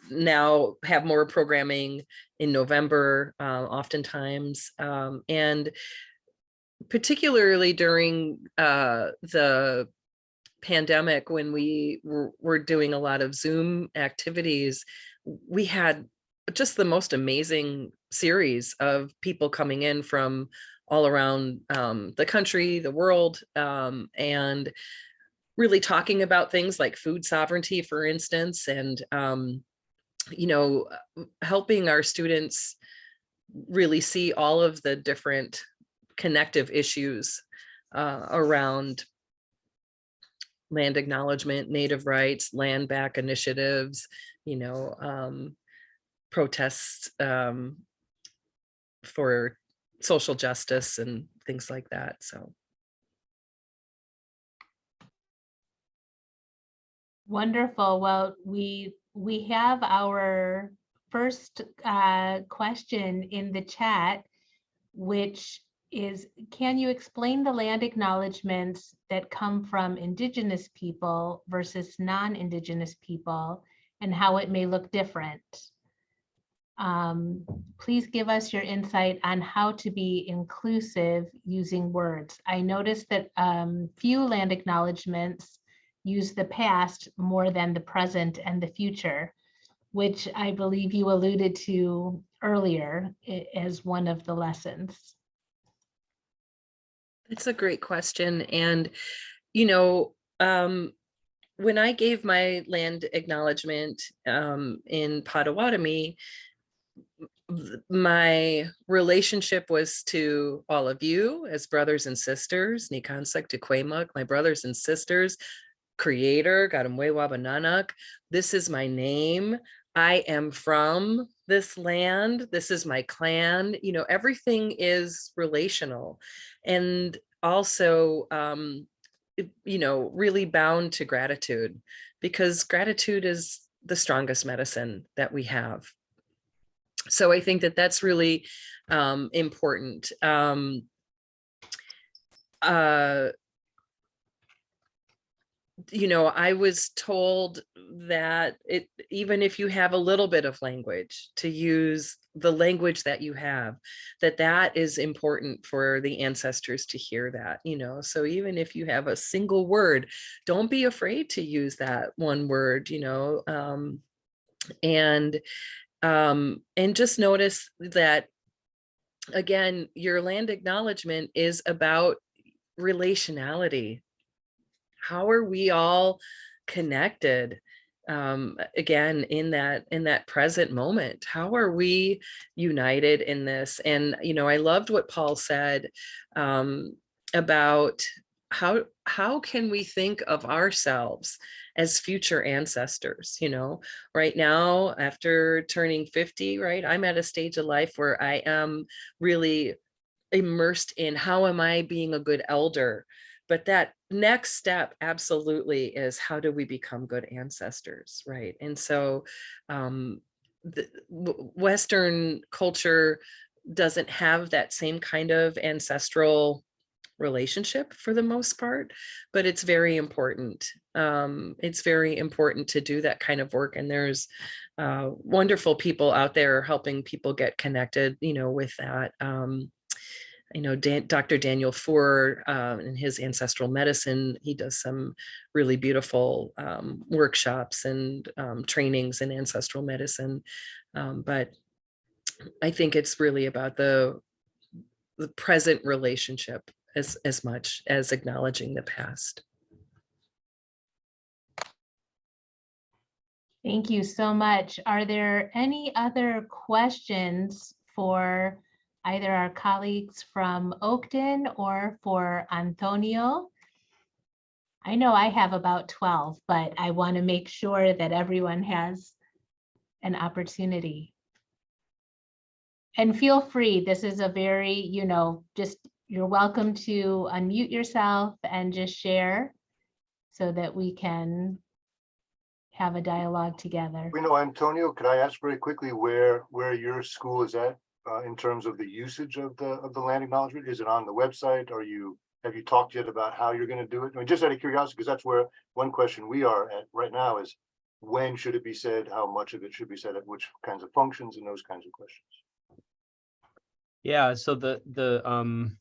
now have more programming in November, oftentimes, and particularly during the pandemic, when we were doing a lot of Zoom activities, we had just the most amazing series of people coming in from all around the country, the world, and really talking about things like food sovereignty, for instance, and helping our students really see all of the different connective issues around land acknowledgement, Native rights, land back initiatives, protests for social justice and things like that. So Wonderful. Well, we have our first question in the chat, which is, can you explain the land acknowledgements that come from Indigenous people versus non-Indigenous people and how it may look different? Please give us your insight on how to be inclusive using words. I noticed that few land acknowledgements use the past more than the present and the future, which I believe you alluded to earlier as one of the lessons. That's a great question. And, you know, when I gave my land acknowledgement in Potawatomi, my relationship was to all of you as brothers and sisters, Nikansak Tequemuk, my brothers and sisters, Creator, Gadamwe Wabananak. This is my name. I am from this land. This is my clan. You know, everything is relational. And also, you know, really bound to gratitude, because gratitude is the strongest medicine that we have. So I think that that's really important. You know, I was told that even if you have a little bit of language, to use the language that you have, that is important for the ancestors to hear that, you know. So even if you have a single word, don't be afraid to use that one word, you know, and just notice that, again, your land acknowledgement is about relationality. How are we all connected? Again, in that present moment, how are we united in this? And, you know, I loved what Paul said about how can we think of ourselves as future ancestors. You know, right now, after turning 50, right, I'm at a stage of life where I am really immersed in how am I being a good elder. But that next step absolutely is, how do we become good ancestors, right? And so the Western culture doesn't have that same kind of ancestral relationship for the most part, but it's very important. It's very important to do that kind of work. And there's wonderful people out there helping people get connected, you know, with that. You know, Dr. Daniel Foor in his ancestral medicine, he does some really beautiful workshops and trainings in ancestral medicine. But I think it's really about the present relationship as much as acknowledging the past. Thank you so much. Are there any other questions for either our colleagues from Oakton or for Antonio? I know I have about 12, but I want to make sure that everyone has an opportunity. And feel free, this is a very, you know, just, you're welcome to unmute yourself and just share so that we can have a dialogue together. We know, Antonio, could I ask very quickly where your school is at in terms of the usage of the land acknowledgement? Is it on the website? Have you talked yet about how you're going to do it? I mean, just out of curiosity, because that's where one question we are at right now is, when should it be said? How much of it should be said at which kinds of functions and those kinds of questions? Yeah, so the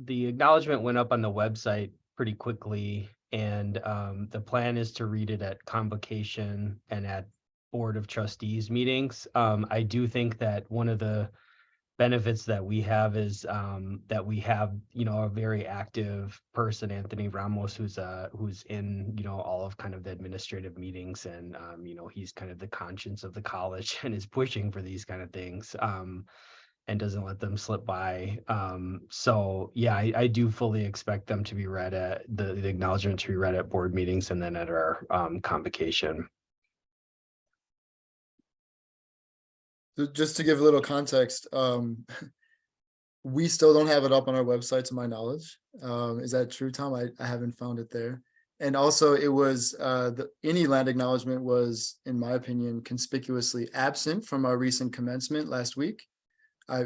acknowledgement went up on the website pretty quickly, and the plan is to read it at convocation and at Board of Trustees meetings. I do think that one of the benefits that we have is that we have, you know, a very active person, Anthony Ramos, who's in, you know, all of kind of the administrative meetings, and you know, he's kind of the conscience of the college and is pushing for these kind of things. And doesn't let them slip by. So yeah, I do fully expect them to be read at the acknowledgement to be read at board meetings and then at our convocation. So just to give a little context, we still don't have it up on our website to my knowledge. Is that true, Tom? I haven't found it there. And also it was, any land acknowledgement was, in my opinion, conspicuously absent from our recent commencement last week.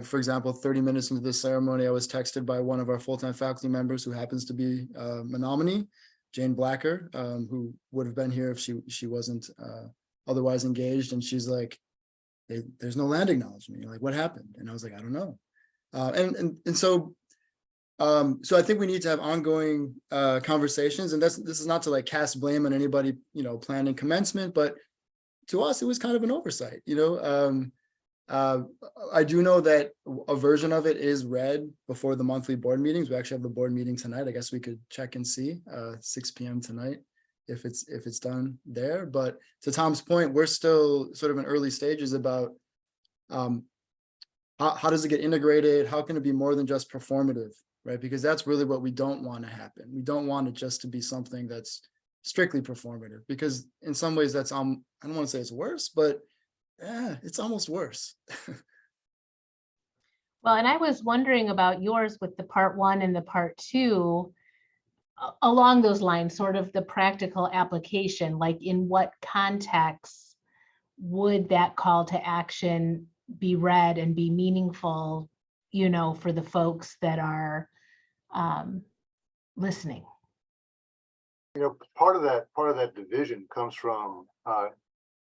For example, 30 minutes into the ceremony, I was texted by one of our full-time faculty members who happens to be a Menominee, Jane Blacker, who would have been here if she wasn't otherwise engaged. And she's like, there's no land acknowledgement. You're like, what happened? And I was like, I don't know. So I think we need to have ongoing conversations, and this is not to like cast blame on anybody, planning commencement, but to us, it was kind of an oversight, I do know that a version of it is read before the monthly board meetings. We actually have the board meeting tonight. I guess we could check and see 6 p.m. tonight if it's done there. But to Tom's point, we're still sort of in early stages about how does it get integrated? How can it be more than just performative, right? Because that's really what we don't want to happen. We don't want it just to be something that's strictly performative, because in some ways that's I don't want to say it's worse, but yeah, it's almost worse. Well, and I was wondering about yours with the part 1 and the part 2, along those lines, sort of the practical application, like in what context would that call to action be read and be meaningful, for the folks that are listening? Part of that division comes from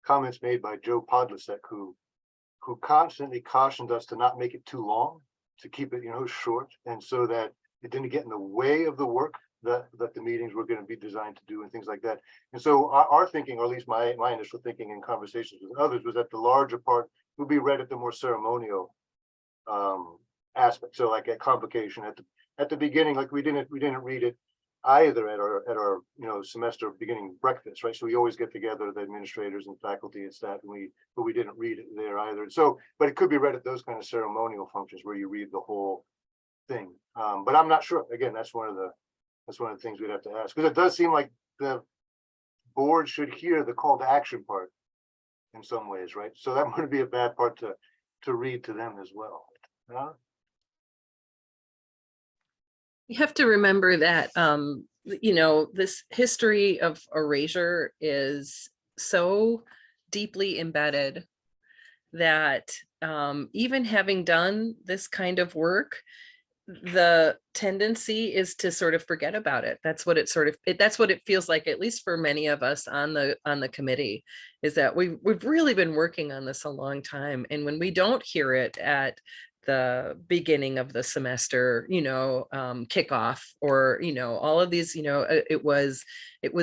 comments made by Joe Podlasek, who constantly cautioned us to not make it too long, to keep it, short, and so that it didn't get in the way of the work that the meetings were going to be designed to do and things like that. And so our thinking, or at least my initial thinking in conversations with others, was that the larger part would be read at the more ceremonial aspect. So like at convocation, at the beginning, like we didn't read it either at our semester beginning breakfast, right? So we always get together, the administrators and faculty and staff, but we didn't read it there either. So, but it could be read at those kind of ceremonial functions where you read the whole thing. But I'm not sure. Again, that's one of the things we'd have to ask, because it does seem like the board should hear the call to action part in some ways, right? So that would be a bad part to read to them as well. You have to remember that, this history of erasure is so deeply embedded that even having done this kind of work, the tendency is to sort of forget about it. That's what that's what it feels like, at least for many of us on the committee, is that we've really been working on this a long time. And when we don't hear it at the beginning of the semester, kickoff, or, all of these, it was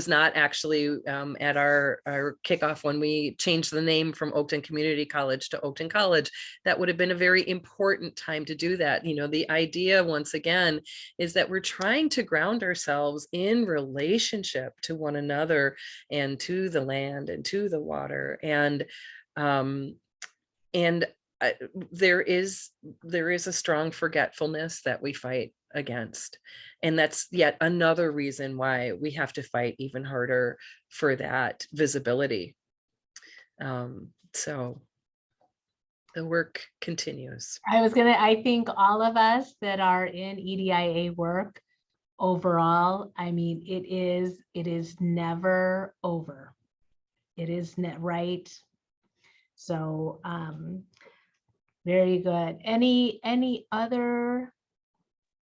not actually at our kickoff when we changed the name from Oakton Community College to Oakton College. That would have been a very important time to do that. The idea, once again, is that we're trying to ground ourselves in relationship to one another and to the land and to the water. And there is a strong forgetfulness that we fight against, and that's yet another reason why we have to fight even harder for that visibility. So the work continues. I think all of us that are in EDIA work overall, I mean, it is never over. It is right. So very good. Any other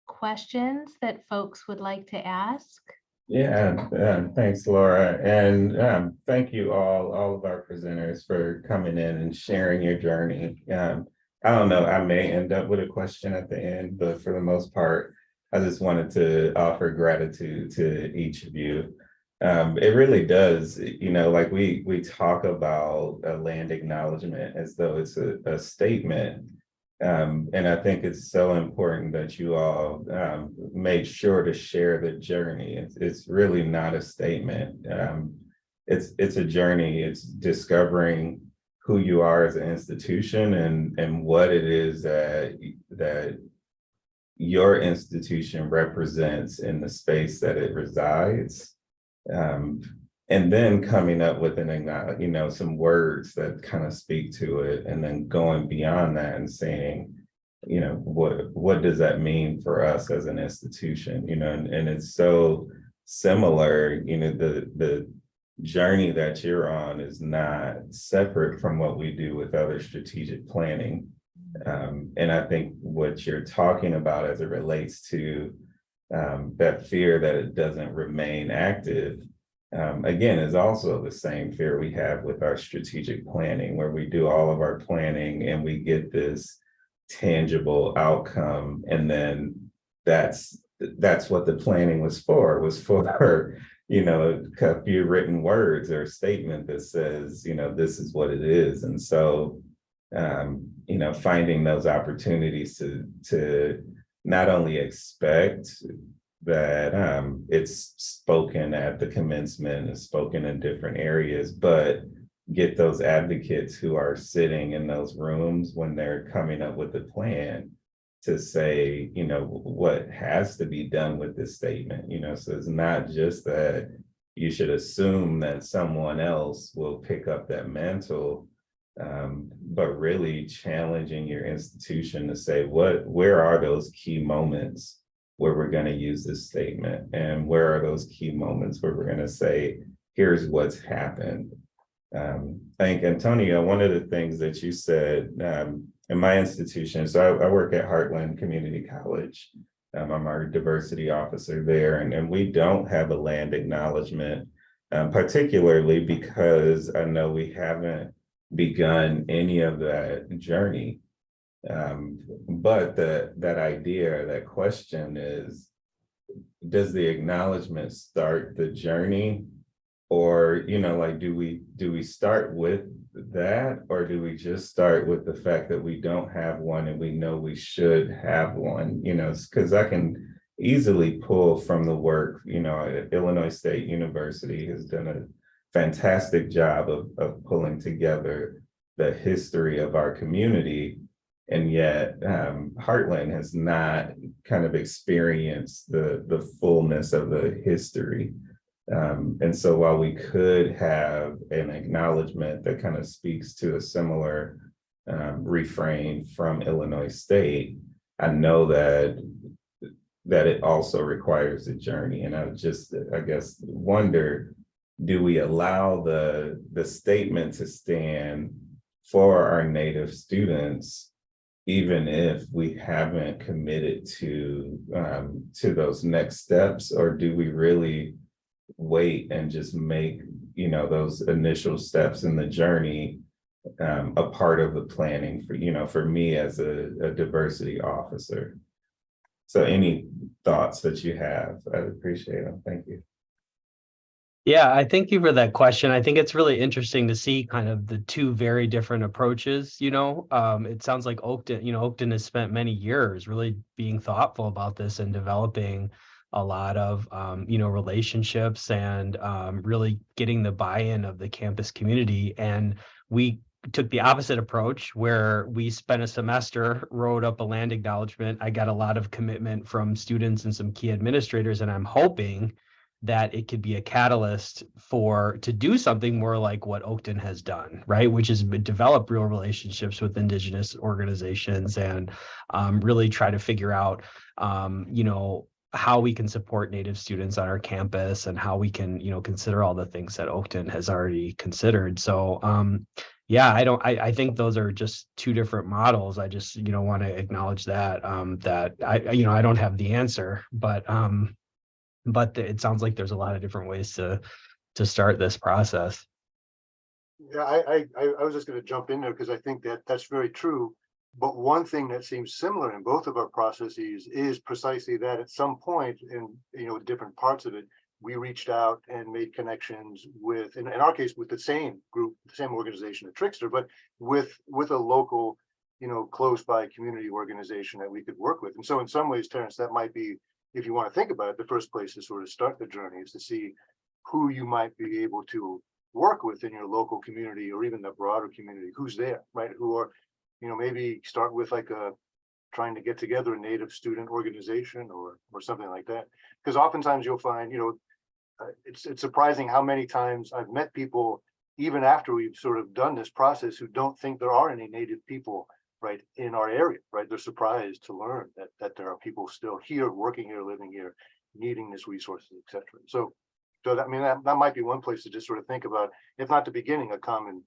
questions that folks would like to ask? Yeah, thanks, Laura. And thank you all of our presenters for coming in and sharing your journey. I don't know, I may end up with a question at the end, but for the most part, I just wanted to offer gratitude to each of you. It really does, like we talk about a land acknowledgement as though it's a statement. And I think it's so important that you all made sure to share the journey. It's really not a statement. It's a journey. It's discovering who you are as an institution and what it is that your institution represents in the space that it resides. And then coming up with some words that kind of speak to it, and then going beyond that and saying, what does that mean for us as an institution? And it's so similar, the journey that you're on is not separate from what we do with other strategic planning. And I think what you're talking about as it relates to that fear that it doesn't remain active, again, is also the same fear we have with our strategic planning, where we do all of our planning and we get this tangible outcome. And then that's what the planning was for a few written words or a statement that says, this is what it is. And so, finding those opportunities to not only expect that it's spoken at the commencement and spoken in different areas, but get those advocates who are sitting in those rooms when they're coming up with a plan to say, what has to be done with this statement, so it's not just that you should assume that someone else will pick up that mantle, but really challenging your institution to say, where are those key moments where we're going to use this statement? And where are those key moments where we're going to say, here's what's happened? I think, Antonio, one of the things that you said in my institution, so I work at Heartland Community College. I'm our diversity officer there, and we don't have a land acknowledgement, particularly because I know we haven't begun any of that journey. But that idea, that question is, does the acknowledgement start the journey? Or, do we start with that, or do we just start with the fact that we don't have one and we know we should have one? Because I can easily pull from the work, Illinois State University has done a fantastic job of pulling together the history of our community. And yet Heartland has not kind of experienced the fullness of the history. And so while we could have an acknowledgement that kind of speaks to a similar refrain from Illinois State, I know that it also requires a journey. And I guess wonder, do we allow the statement to stand for our Native students, even if we haven't committed to those next steps? Or do we really wait and just make those initial steps in the journey a part of the planning for me as a diversity officer? So any thoughts that you have, I'd appreciate them. Thank you. Yeah, I thank you for that question. I think it's really interesting to see kind of the two very different approaches. It sounds like Oakton has spent many years really being thoughtful about this and developing a lot of relationships and really getting the buy-in of the campus community. And we took the opposite approach, where we spent a semester, wrote up a land acknowledgement. I got a lot of commitment from students and some key administrators, and I'm hoping that it could be a catalyst to do something more like what Oakton has done, right? Which is develop real relationships with Indigenous organizations and really try to figure out, how we can support Native students on our campus and how we can, consider all the things that Oakton has already considered. So, I think those are just two different models. I just, want to acknowledge that, that I don't have the answer, but it sounds like there's a lot of different ways to start this process. Yeah, I was just going to jump in there because I think that's very true. But one thing that seems similar in both of our processes is precisely that at some point in different parts of it, we reached out and made connections with, in our case, with the same group, the same organization at Trickster, but with a local, close by community organization that we could work with. And so in some ways, Terrence, that might be, if you want to think about it, the first place to sort of start the journey is to see who you might be able to work with in your local community or even the broader community, who's there, right? Who are, maybe start with trying to get together a Native student organization or something like that. Because oftentimes you'll find, it's surprising how many times I've met people, even after we've sort of done this process, who don't think there are any Native people right in our area, right? They're surprised to learn that there are people still here, working here, living here, needing this resources, et cetera. So that, I mean, that might be one place to just sort of think about, if not the beginning, a common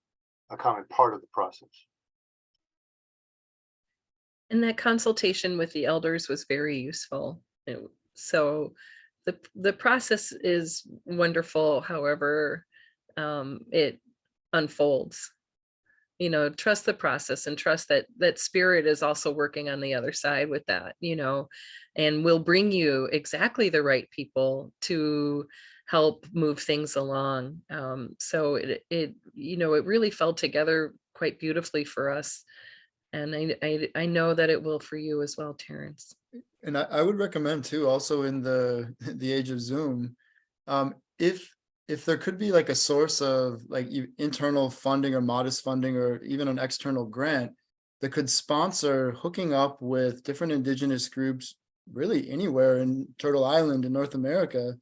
part of the process. And that consultation with the elders was very useful. So the process is wonderful, however, it unfolds. You know, trust the process and trust that spirit is also working on the other side with that, you know, and will bring you exactly the right people to help move things along. So it you know, it really fell together quite beautifully for us. And I know that it will for you as well, Terrence. And I would recommend too, also in the age of Zoom, if there could be like a source of like internal funding or modest funding or even an external grant that could sponsor hooking up with different indigenous groups, really anywhere in Turtle Island in North America.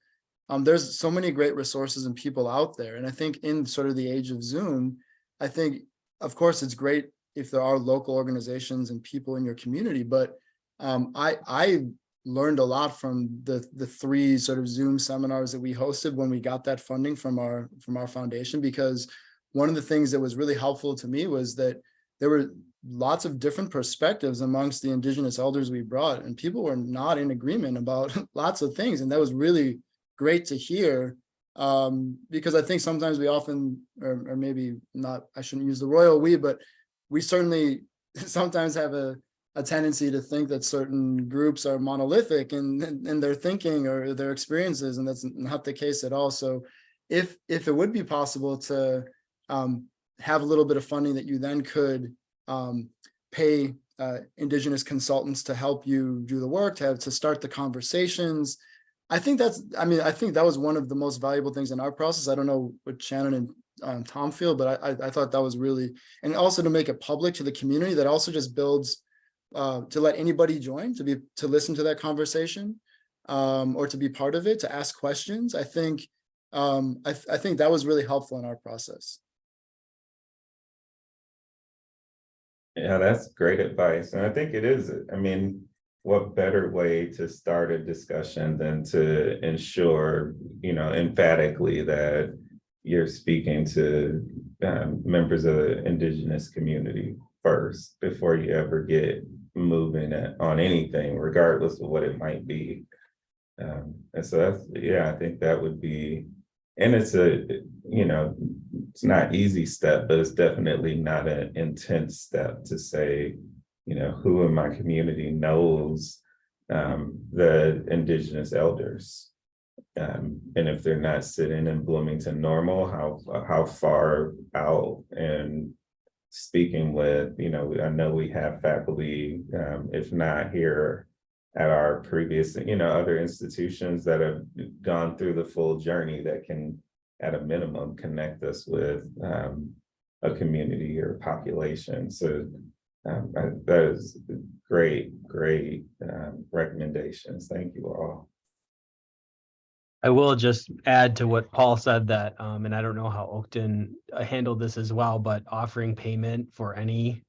There's so many great resources and people out there. And I think in sort of the age of Zoom, I think, of course, it's great if there are local organizations and people in your community, but I learned a lot from the 3 sort of Zoom seminars that we hosted when we got that funding from our foundation, because one of the things that was really helpful to me was that there were lots of different perspectives amongst the indigenous elders we brought, and people were not in agreement about lots of things. And that was really great to hear, because I think sometimes we often, or maybe not, I shouldn't use the royal we, but we certainly sometimes have a tendency to think that certain groups are monolithic in their thinking or their experiences, and that's not the case at all. So if it would be possible to have a little bit of funding that you then could pay indigenous consultants to help you do the work, to start the conversations, I think I think that was one of the most valuable things in our process. I don't know what Shannon and Tom feel, but I thought that was really, and also to make it public to the community, that also just builds to let anybody join, to listen to that conversation, or to be part of it, to ask questions. I think that was really helpful in our process. Yeah, that's great advice. And I think it is, I mean, what better way to start a discussion than to ensure, you know, emphatically that you're speaking to members of the indigenous community first before you ever get moving on anything, regardless of what it might be. And so that's, yeah, I think that would be, and it's you know, it's not easy step, but it's definitely not an intense step to say, you know, who in my community knows the indigenous elders. And if they're not sitting in Bloomington Normal, how far out, and speaking with, you know, I know we have faculty, if not here at our previous, you know, other institutions that have gone through the full journey that can, at a minimum, connect us with a community or population. So that is great recommendations. Thank you all. I will just add to what Paul said that, and I don't know how Oakton handled this as well, but offering payment for any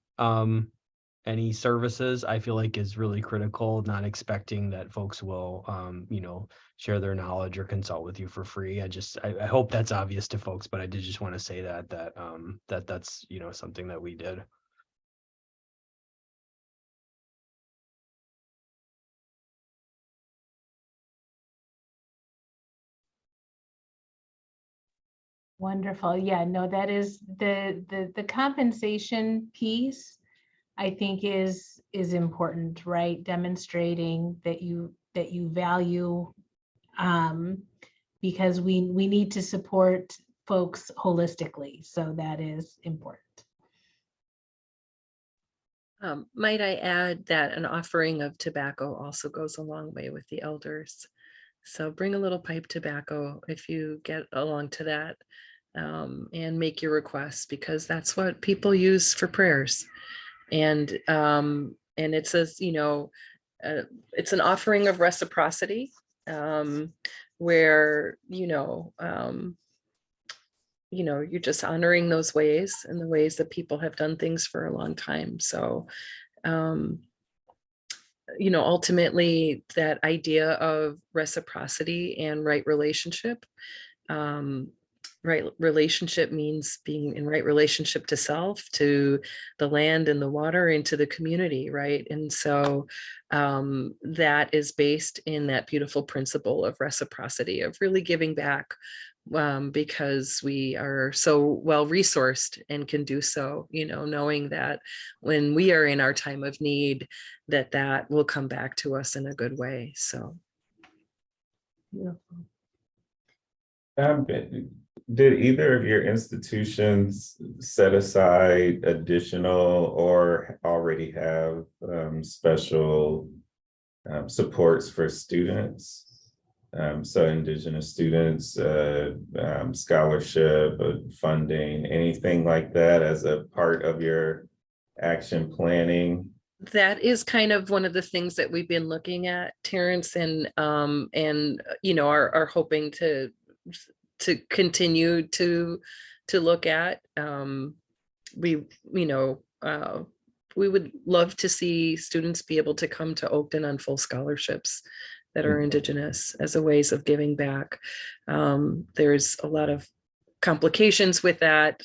services, I feel like is really critical, not expecting that folks will, you know, share their knowledge or consult with you for free. I hope that's obvious to folks, but I did just want to say that's, you know, something that we did. Wonderful. Yeah, no, that is the compensation piece, I think is important, right? Demonstrating that you value, because we need to support folks holistically. So that is important. Might I add that an offering of tobacco also goes a long way with the elders. So bring a little pipe tobacco if you get along to that, and make your requests, because that's what people use for prayers. And it says, you know, it's an offering of reciprocity, where, you're just honoring those ways and the ways that people have done things for a long time. So ultimately that idea of reciprocity and right relationship. Right relationship means being in right relationship to self, to the land and the water, and to the community, right? And so that is based in that beautiful principle of reciprocity, of really giving back, because we are so well resourced and can do so, knowing that when we are in our time of need, that will come back to us in a good way. So yeah. Did either of your institutions set aside additional or already have special supports for students? So Indigenous students, scholarship, funding, anything like that as a part of your action planning? That is kind of one of the things that we've been looking at, Terrence, and are hoping to continue to look at. We would love to see students be able to come to Oakton on full scholarships that are Indigenous as a ways of giving back. There's a lot of complications with that,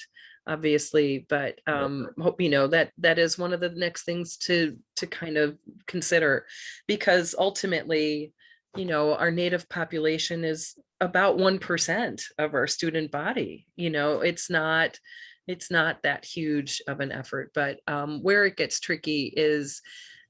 obviously, but hope that is one of the next things to kind of consider, because ultimately, our Native population is about 1% of our student body. It's not that huge of an effort, but where it gets tricky is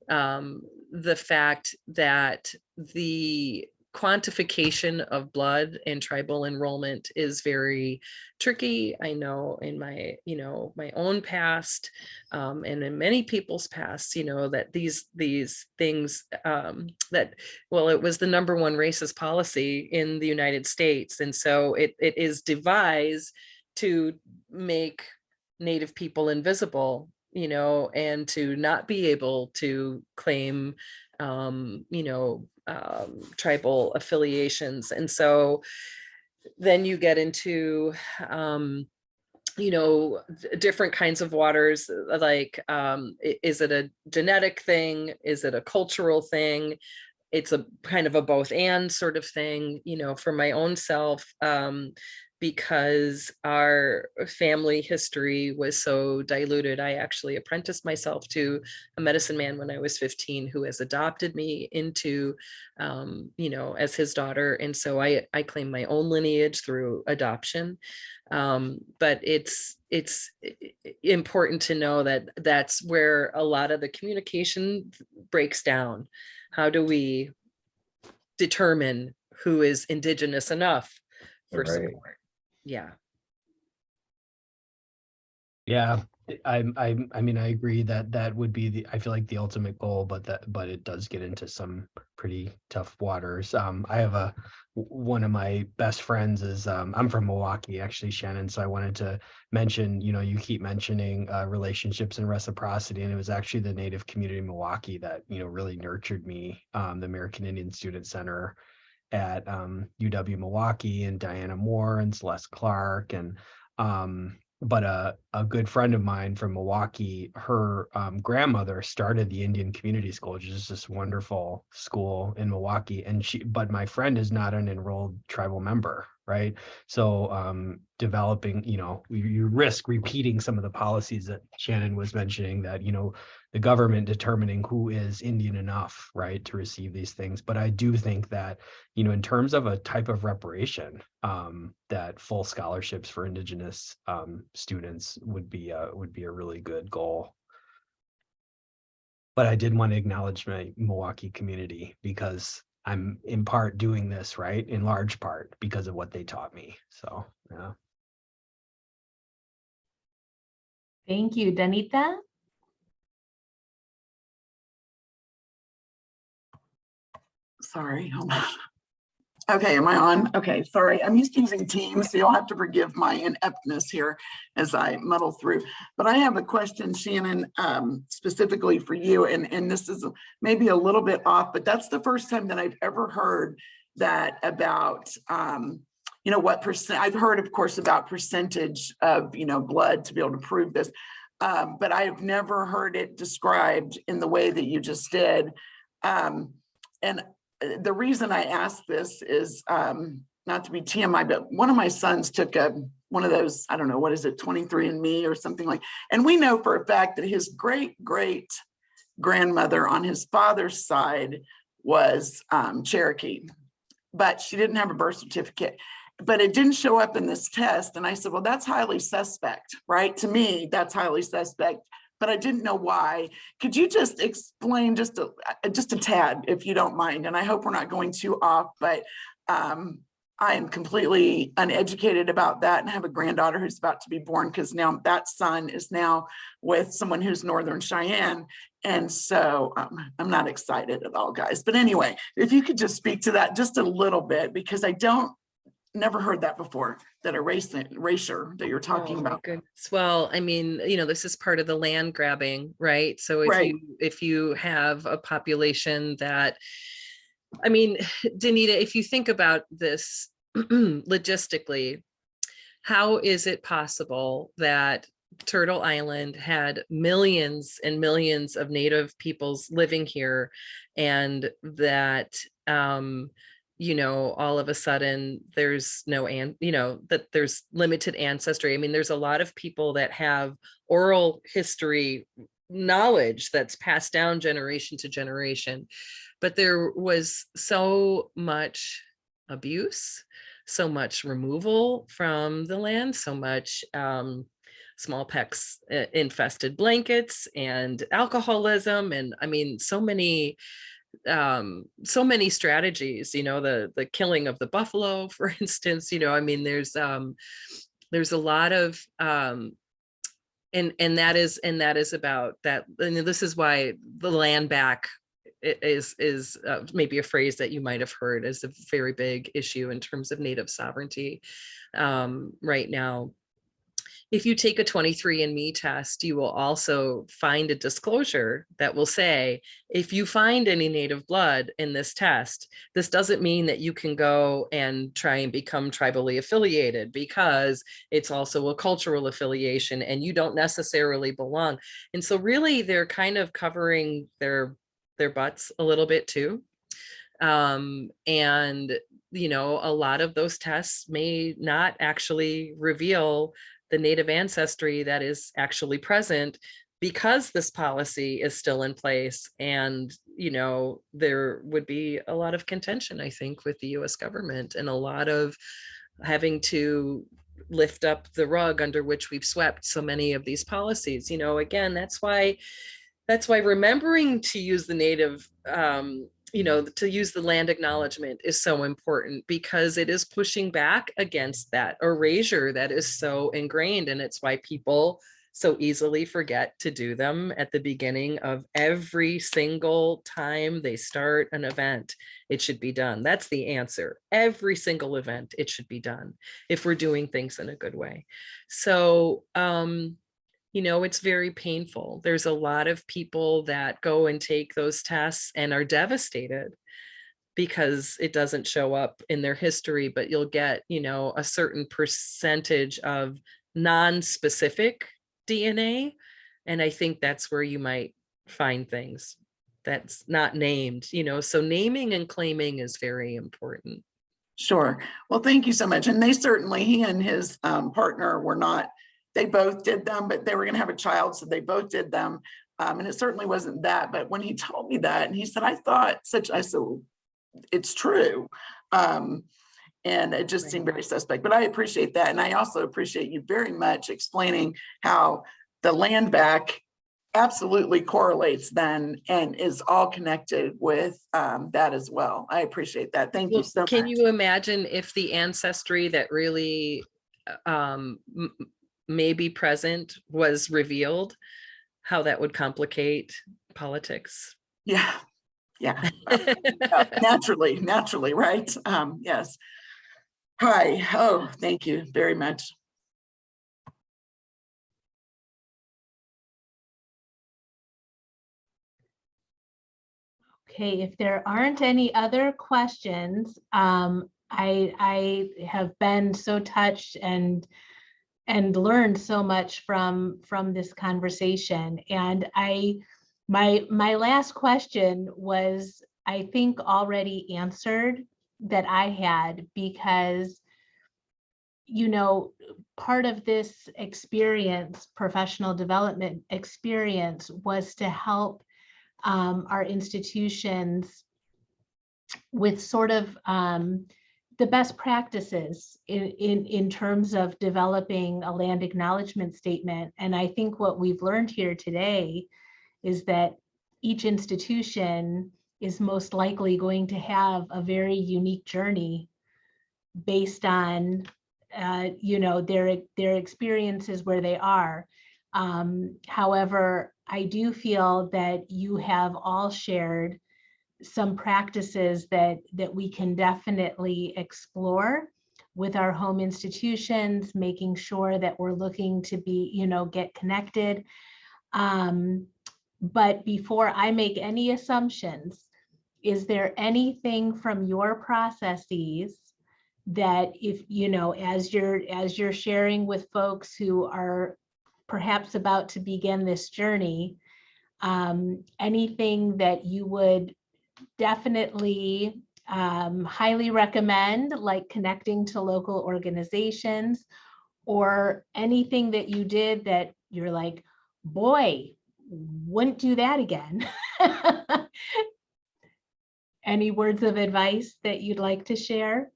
the fact that the quantification of blood and tribal enrollment is very tricky. I know in my, my own past, and in many people's past, that these things that, well, it was the #1 racist policy in the United States. And so it is devised to make Native people invisible, and to not be able to claim, tribal affiliations. And so then you get into, different kinds of waters, like, is it a genetic thing? Is it a cultural thing? It's a kind of a both and sort of thing, for my own self, because our family history was so diluted. I actually apprenticed myself to a medicine man when I was 15, who has adopted me into, as his daughter. And so I claim my own lineage through adoption. But it's important to know that that's where a lot of the communication breaks down. How do we determine who is Indigenous enough for support? Yeah. Yeah, I mean, I agree that would be I feel like the ultimate goal, but it does get into some pretty tough waters. I have one of my best friends is, I'm from Milwaukee, actually, Shannon. So I wanted to mention, you keep mentioning relationships and reciprocity, and it was actually the Native community in Milwaukee that, really nurtured me, the American Indian Student Center at UW Milwaukee, and Diana Moore and Celeste Clark, and but a good friend of mine from Milwaukee, her grandmother started the Indian Community School, which is this wonderful school in Milwaukee. But my friend is not an enrolled tribal member, right? So developing, you risk repeating some of the policies that Shannon was mentioning, that, the government determining who is Indian enough, right, to receive these things. But I do think that, in terms of a type of reparation, that full scholarships for Indigenous students would be a really good goal. But I did want to acknowledge my Milwaukee community, because I'm in part doing this, right, in large part because of what they taught me. So, yeah. Thank you, Danita. Sorry, hold on. Okay, am I on? Okay, sorry. I'm used to using Teams, so you'll have to forgive my ineptness here as I muddle through. But I have a question, Shannon, specifically for you, and this is maybe a little bit off, but that's the first time that I've ever heard that about, what percent. I've heard, of course, about percentage of, blood to be able to prove this, but I've never heard it described in the way that you just did. And the reason I ask this is not to be TMI, but one of my sons took one of those, I don't know, what is it, 23andMe or something like, and we know for a fact that his great grandmother on his father's side was Cherokee, but she didn't have a birth certificate. But it didn't show up in this test. And I said, well, that's highly suspect, right? To me, that's highly suspect, but I didn't know why. Could you just explain just a tad, if you don't mind? And I hope we're not going too off, but I am completely uneducated about that and have a granddaughter who's about to be born, because now that son is now with someone who's Northern Cheyenne. And so I'm not excited at all, guys. But anyway, if you could just speak to that just a little bit, because I never heard that before, that erasure that you're talking about. Goodness. Well, I mean, this is part of the land grabbing, right? So if you have a population that, I mean, Danita, if you think about this logistically, how is it possible that Turtle Island had millions and millions of Native peoples living here, and that all of a sudden there's that there's limited ancestry? I mean, there's a lot of people that have oral history knowledge that's passed down generation to generation, but there was so much abuse, so much removal from the land, so much smallpox infested blankets and alcoholism, and I mean, so many strategies, the killing of the buffalo, for instance, I mean, there's a lot of and that is about that. And this is why the land back is maybe a phrase that you might have heard as a very big issue in terms of Native sovereignty right now. If you take a 23andMe test, you will also find a disclosure that will say, if you find any Native blood in this test, this doesn't mean that you can go and try and become tribally affiliated, because it's also a cultural affiliation and you don't necessarily belong. And so really they're kind of covering their butts a little bit too. And a lot of those tests may not actually reveal the Native ancestry that is actually present, because this policy is still in place. And, there would be a lot of contention, I think, with the US government, and a lot of having to lift up the rug under which we've swept so many of these policies. Again, that's why remembering to use the Native to use the land acknowledgement is so important, because it is pushing back against that erasure that is so ingrained. And it's why people so easily forget to do them at the beginning of every single time they start an event. It should be done. That's the answer. Every single event, it should be done if we're doing things in a good way. So, it's very painful. There's a lot of people that go and take those tests and are devastated because it doesn't show up in their history, but you'll get, a certain percentage of non-specific DNA. And I think that's where you might find things that's not named, so naming and claiming is very important. Sure. Well, thank you so much. And he and his partner were not, they both did them, but they were going to have a child. So they both did them. And it certainly wasn't that. But when he told me that, and he said, I said, it's true. And it just seemed very suspect, but I appreciate that. And I also appreciate you very much explaining how the land back absolutely correlates then and is all connected with that as well. I appreciate that. Thank you so much. Can you imagine if the ancestry that really may be present was revealed, how that would complicate politics? Yeah. Naturally, right? Yes. Hi. Oh, thank you very much. Okay, if there aren't any other questions, I have been so touched and learned so much from this conversation. And I My last question was, I think, already answered that I had, because, you know, part of this experience, professional development experience, was to help our institutions with sort of the best practices in terms of developing a land acknowledgement statement. And I think what we've learned here today is that each institution is most likely going to have a very unique journey based on you know, their experiences where they are. However, I do feel that you have all shared some practices that we can definitely explore with our home institutions, making sure that we're looking to be, you know, get connected. But before I make any assumptions, is there anything from your processes that, if, you know, as you're sharing with folks who are perhaps about to begin this journey, anything that you would definitely highly recommend, like connecting to local organizations, or anything that you did that you're like, boy, wouldn't do that again? Any words of advice that you'd like to share?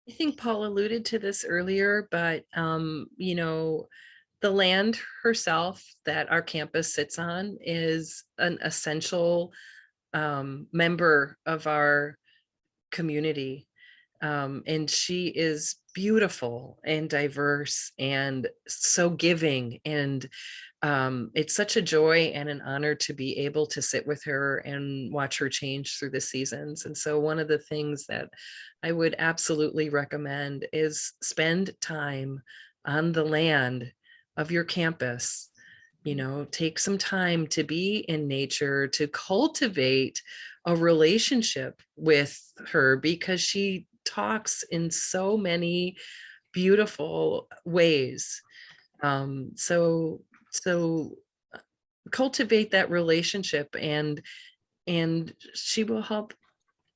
I think Paul alluded to this earlier, but you know, the land herself that our campus sits on is an essential member of our community. And she is beautiful and diverse and so giving. And it's such a joy and an honor to be able to sit with her and watch her change through the seasons. And so one of the things that I would absolutely recommend is spend time on the land of your campus. You know, take some time to be in nature, to cultivate a relationship with her, because she talks in so many beautiful ways. So cultivate that relationship, and she will help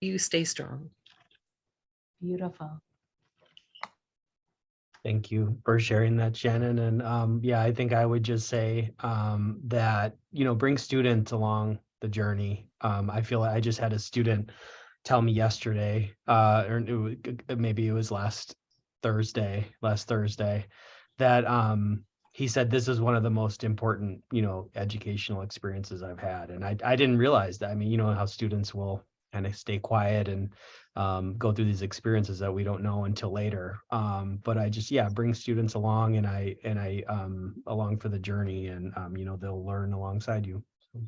you stay strong. Beautiful. Thank you for sharing that, Shannon. And yeah, I think I would just say that, you know, bring students along the journey. I feel like I just had a student tell me yesterday, or maybe it was last Thursday, that he said this is one of the most important, you know, educational experiences I've had. And I didn't realize that. I mean, you know how students will kind of stay quiet and go through these experiences that we don't know until later. But I just, yeah, bring students along, and I along for the journey, and you know, they'll learn alongside you. So.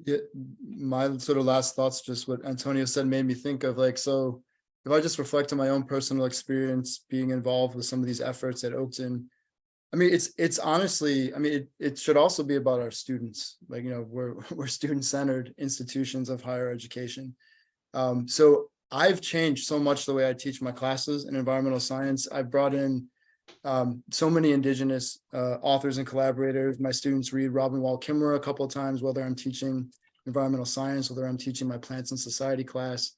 Yeah, my sort of last thoughts, just what Antonio said, made me think of, like, so if I just reflect on my own personal experience being involved with some of these efforts at Oakton, I mean, it's honestly, I mean, it should also be about our students. Like, you know, we're student-centered institutions of higher education. So I've changed so much the way I teach my classes in environmental science. I've brought in so many Indigenous authors and collaborators. My students read Robin Wall Kimmerer a couple of times, whether I'm teaching environmental science, whether I'm teaching my plants and society class.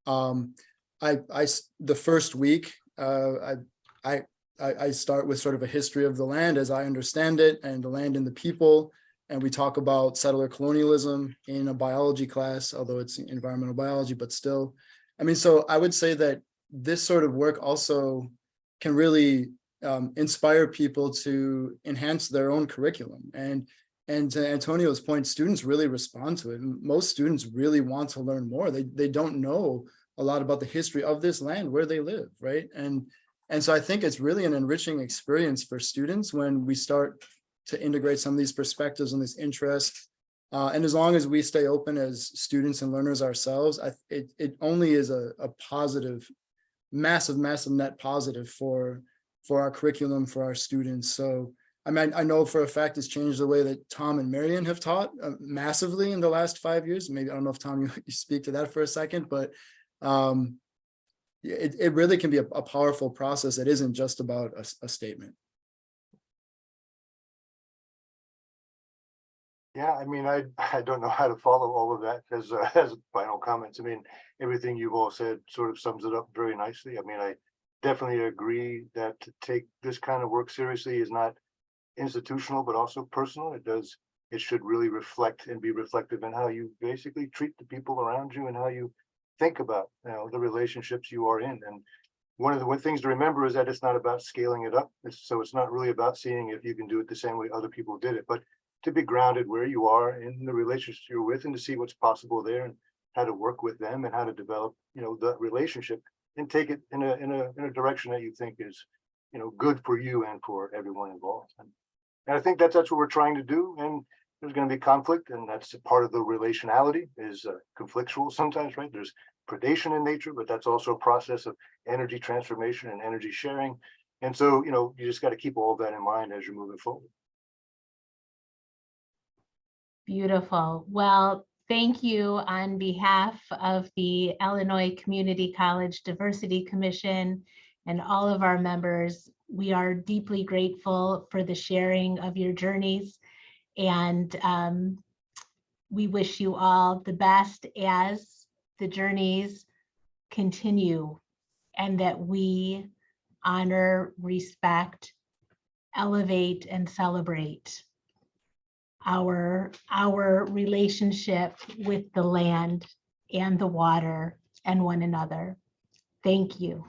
The first week, I start with sort of a history of the land as I understand it, and the land and the people. And we talk about settler colonialism in a biology class, although it's environmental biology, but still. I mean, so I would say that this sort of work also can really inspire people to enhance their own curriculum. And to Antonio's point, students really respond to it. Most students really want to learn more. They don't know a lot about the history of this land where they live, right? And so I think it's really an enriching experience for students when we start to integrate some of these perspectives and this interest. And as long as we stay open as students and learners ourselves, it only is a positive, massive net positive for our curriculum, for our students. So I mean, I know for a fact it's changed the way that Tom and Marion have taught massively in the last 5 years. Maybe, I don't know if Tom, you speak to that for a second, but it really can be a powerful process. It isn't just about a statement. Yeah, I mean, I don't know how to follow all of that as final comments. I mean, everything you've all said sort of sums it up very nicely. I mean, I definitely agree that to take this kind of work seriously is not institutional, but also personal. It should really reflect and be reflective in how you basically treat the people around you and how you think about, the relationships you are in. And one of the things to remember is that it's not about scaling it up. So it's not really about seeing if you can do it the same way other people did it, but to be grounded where you are in the relationships you're with and to see what's possible there and how to work with them and how to develop, the relationship and take it in a direction that you think is, good for you and for everyone involved. And I think that's what we're trying to do. And there's going to be conflict, and that's a part of the relationality is conflictual sometimes, right? There's predation in nature, but that's also a process of energy transformation and energy sharing. And so, you just got to keep all of that in mind as you're moving forward. Beautiful. Well, thank you on behalf of the Illinois Community College Diversity Commission and all of our members. We are deeply grateful for the sharing of your journeys, and we wish you all the best as the journeys continue, and that we honor, respect, elevate, and celebrate our relationship with the land and the water and one another. Thank you.